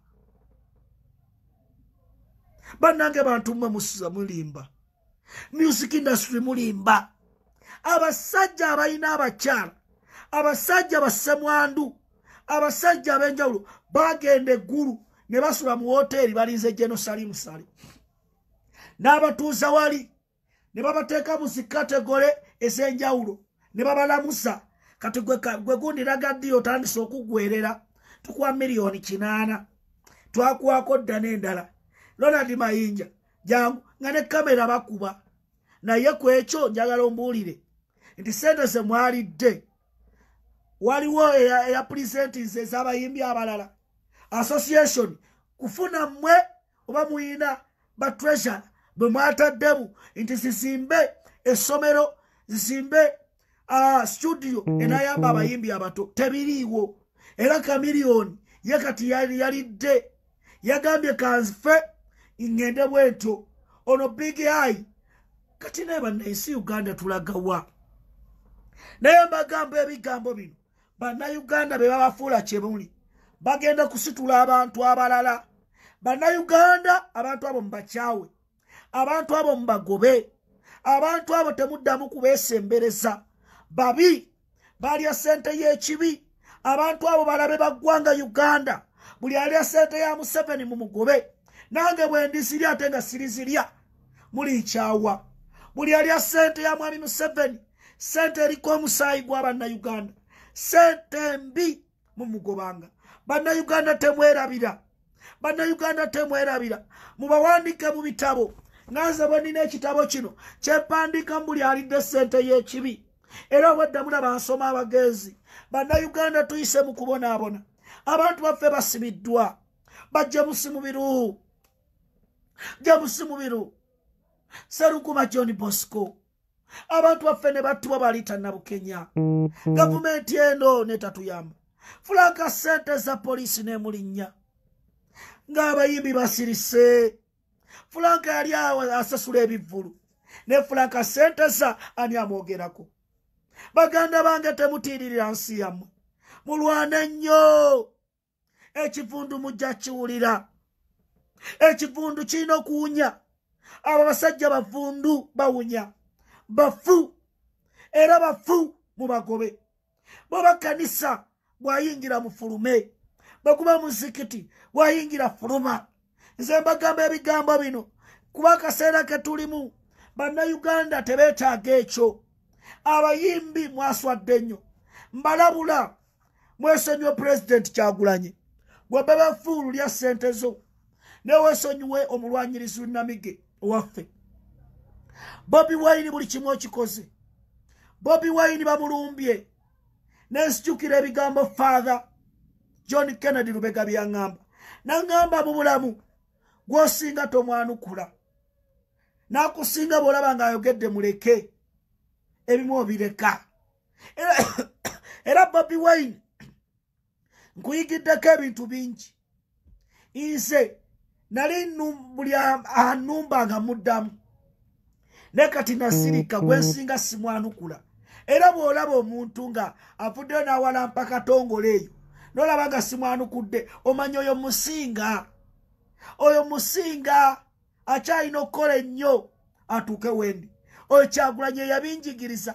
Bannange bantu mmwe musiza mulimba. Music industry mulimba. Abasajja abalina abakyala. Abasajja bassemwandu. Abasajja ab'enjawulo bagenda eggulu. Ne basula mu hoteli balinze Jeno Salimu Sale. N'abatuuza wali. Ne babateeka mu zikategole ez'enjawulo. Ne babalamusa. Kati gwe gundi lagaddi otandise okugwerera. Tukuwa miliyoni 8. Twakuwako dda n'endala. Ronald Mayinja. Jangu nga ne kamera bakuba. Naye ku ekyo njagala ombuulire. Nti sente ze mwalidde. Waliwo eya presentinze ez'abayimbi abalala. Association kufuna mmwe oba muyina ba treasure bwe mwataddemu nti zisimbe essomero zisimbe studio enayamba abayimbi abato tebiriiwo. Era Kamiliyoni ye kati yalidde yagambye kanfe ngende bwento ono Big Eye kati naye bannayisi Uganda tulagawa. Naye mbagamba ebigambo bino bannayuganda be babafuula kyemuli. Bagenda kusitula abantu abalala. Bannayuganda abantu abo mbakyawe. Abantu abo mbagobe. Abantu abo temuddamu kubeesembereza. Babi balya sente y'ekibi. abantu abo balabe baggwanga Uganda buli alya sente ya Museveni mu mugobe nange bwe ndisirya ate nga sirizirya muli kyawa buli alya sente ya mwami Museveni sente eriko omusaayi gw'abanna Uganda sente mbi mu mugobanga banna Uganda temwerabira mubawandike mu bitabo nganze bwe nina ekitabo kino kyempandika mbuli alidde sente y'ekibi era obwedda mulaba nsoma abagenzi banna Uganda tuyise mu kubonaabona abantu baffe basibiddwa James Mubiru Serukuma John Bosco abantu baffe ne battibwa balita na Bukenya gavumenti eno netatuyamba Franka sente za polisi n'emulinnya ng'abayimbi basirise Franka yali asasula ebivvulu ne Franka sente za ani amwogerako baganda bange temutiiririra nsi yammwe mulwane nnyo ekivundu mujja kiwulira ekivundu kirina okuwunya abo basajja bavundu bawunya bafu era bafu mubagobe boba kanisa bwayingira mu fulume bakuba muzikiti bwayingira fuluma nze mbagamba ebigambo bino kuba akaseera ke tulimu banna Uganda tebeetaaga ekyo abayimbi mwaswadde nnyo mbalabula mwesonyiwe President Kyagulanyi gwebebe fuulu lya sente zo newesonyiwe omulwanyirizi Namige owaffe Bobi Wine buli kimu okikoze Bobi Wine bamulumbye nensijukira ebigambo Father John Kennedy Lubega byaŋŋamba naŋŋamba mu bulamu gwosinga tomwanukula nakusinga bwolaba ng'ayogedde muleke ebimu obireka era Bobi Wine nkuyigiddeko ebintu bingi nze nali buli anumba nga muddamu ne kati nasirika gwensinga simwanukula era bw'olaba omuntu nga avuddeyo n'awalampa Katongole eyo n'olaba nga simwanukudde omanya oyo musinga akyalina okukola ennyo atuuke wendi oyo Kyagulanyi yabinjigiriza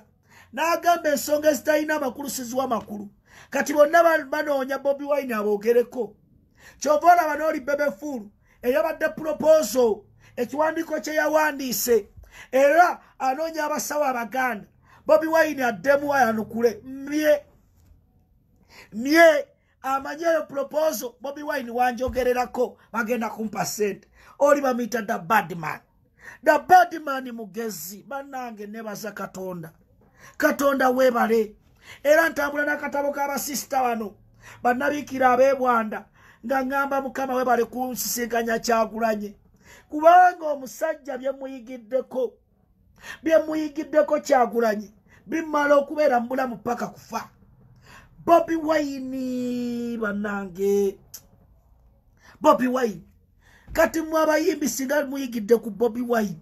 n'agamba ensonga ezitalina amakulu siziwa makulu kati bonna banoonya Bobi Wine aboogereko kyova olaba n'oli Bebe Fuulu eyabadde proposal ekiwandiiko kye yawandiise era anoonya abasawo Abaganda Bobi Wine addemu ayanukule mye amanye eyo proposal Bobi Wine wanjogererako bagenda kumpa sente oli bamuyita the bad man mugezi bannange nebaza Katonda weebale era ntambula n'akatabo k'abasisita bano bannabiikira ab'ebwanda nga ŋŋamba Mukama weebale kunsisinkanya Kyagulanyi kubanga omusajja byemuyigiddeko Kyagulanyi bimala okubeera mu bulamu paka kufa Bobi Wine bannange Bobi Wine kati mwe abayimbi singa muyigidde ku Bobi Wine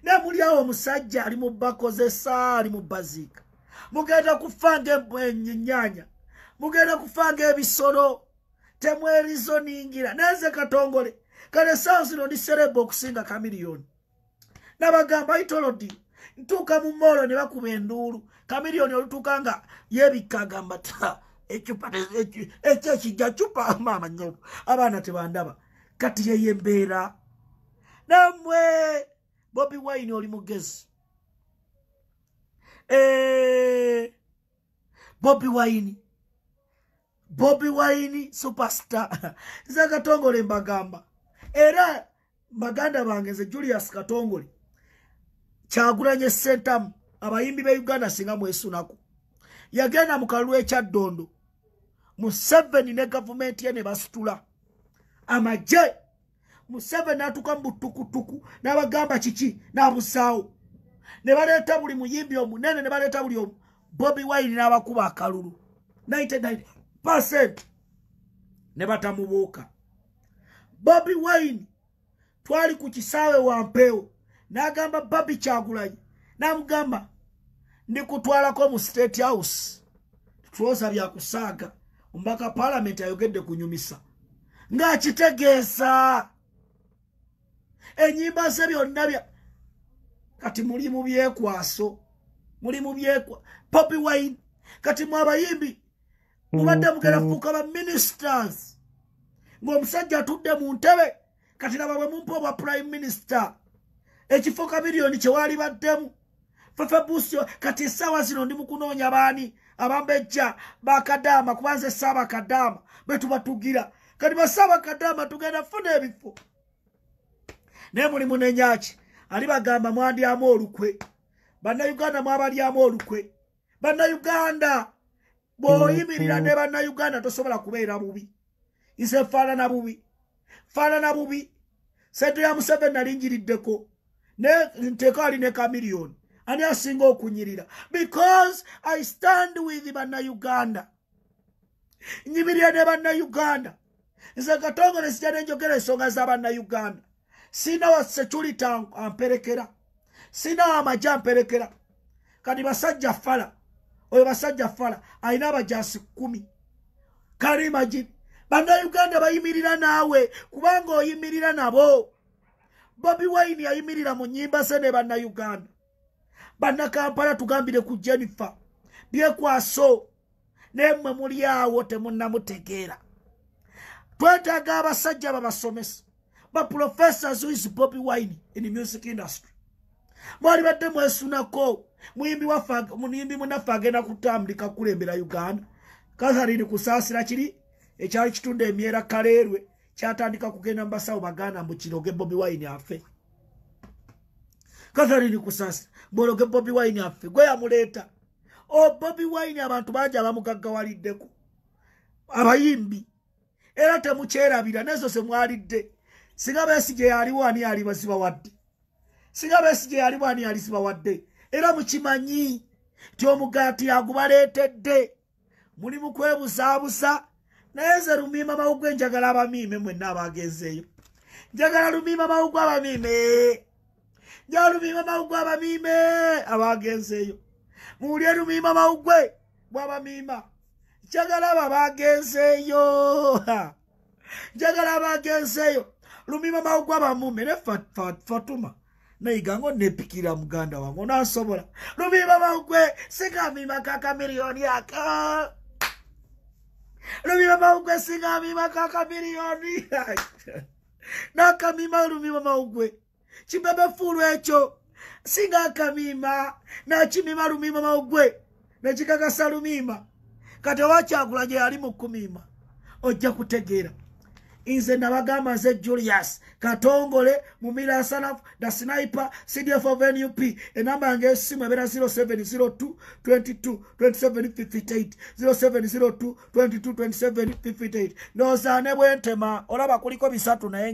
ne muli awo omusajja ali mu bakozesa ali mu bazika mugenda kufanga ennyanya mugenda kufanga ebisolo temwerizoningira neze Katongole kale saa zino ndi serebo okusinga Kamiliyoni nabagamba itolodi ntuuka mu molo ne bakuba enduulu Kamiliyoni olutuuka nga yebikkaga mata ekyo kijja cupa maama nnyo abaana tebandaba kati yeye mbeera namwe Bobi Wine oli mugezi Bobi Wine superstar nze Katongole mbagamba era baganda bange nze Julius Katongole Kyagulanyi sentamu abayimbi be Uganda singa mwesunako yagenda mu kalulu ekyaddondo Museveni ne gavumenti ye ne basitula amagye Museveni n'atuuka mu butukutuku n'abagamba kiki n'abusaawo ne baleeta buli muyimbi omunene ne baleeta buli omu Bobi Wine n'abakuba akalulu 99% ne batamubuuka Bobi Wine twali ku kisaawe wampeewo n'agamba Babi Kyagulanyi n'amugamba ndikutwalako mu State House tuloza byakusaaga omubaka Parliament ayogedde kunyumisa ng'akitegeeza enyimba ze byonna kati muli mu byekwaso Bobi Wine kati mu abayimbi mubadde mugenda fuuka ba ministers ng'omusajja atudde mu ntebe kati laba bwe mumpa obwa prime minister ekifo kamiliyoni kye waali baddemu fefe busyo kati essaawa zino ndi mu kunoonya baani abambejja bakadaama kubanza essaaba kadaama betubatugira kati basaaba kadaama tugenda funa ebifo naye mulimu nenyaki ali bagamba mwandyamu olukwe bannayuganda mwabalyamu olukwe bannayuganda bw'oyimirira ne bannayuganda tosobola kubeera bubi nze faanana bubi sente ya Museveni nalinjiriddeko ne nteeka ali ne kamiliyoni ani asinga okunyirira because I stand with bannayuganda nyimirira ne bannayuganda nze Katongole sijja nenjogera ensonga za bannayuganda sina wa security amperekera sina amagye amperekera kati basajja fala oyo basajja fala alina abajasi 10 kali magye bannayuganda bayimirira naawe kubanga oyimirira nabo Bobi Wine yayimirira mu nnyimba ze ne bannayuganda bannakampala tugambire ku Jennifer byekwaso nemmwe muli awo temunnamutegeera twetaaga abasajja babasomesa ba professors who is Bobi Wine in the music industry mwali badde mwesunako muyimbi munaffe agenda kutambulika kulembera Uganda Catherine kusaasira kiri ekyali kitunde emyera kaleerwe kyatandika kugenda mu basawo baganda mbu kiroge Bobi Wine afe Catherine kusaasira bologe Bobi Wine afe gwe yamuleeta Bobi Wine abantu bangi abamugaggawaliddeko abayimbi era temukyerabira nezo se mwalidde singa Besigye yaliwo ani yali bazibawadde singa Besigye yaliwo ani yali zibawadde era mukimanyi ti omugaati agubaleetedde muli mu kwebuzaabuza naye nze Lumiima Mawugwe njagala abamiime mwenna abagenzeeyo njagala Lumiima Mawugwe abamiime njagala Lumiima Mawugwe abamiime abagenzeeyo muwulire Lumiima Mawugwe bw'abamiima njagala abo abagenzeeyo njagala abagenzeeyo Lumiima Mawugwe abamume ne Fatuma nayigango nepikira muganda wange onansobola Lumiima Mawugwe singamima kaka miliyoni aka Lumiima Mawugwe singamima kaka miliyoni nakamima Lumiima Mawugwe kibebe fulu ekyo singa akamima nakimima Lumiima Mawugwe nekikakasa Lumiima kati wakyagula gye yali mu kumiima ojja kutegeera inze nabagamba nze Julius Katongole Mumira Sanafu da Sniper CDF of NUP enamba yange esimu ebera 0702 22 27 58 0702 22 27 58 nozaane bwentema olaba kuliko bisatu naye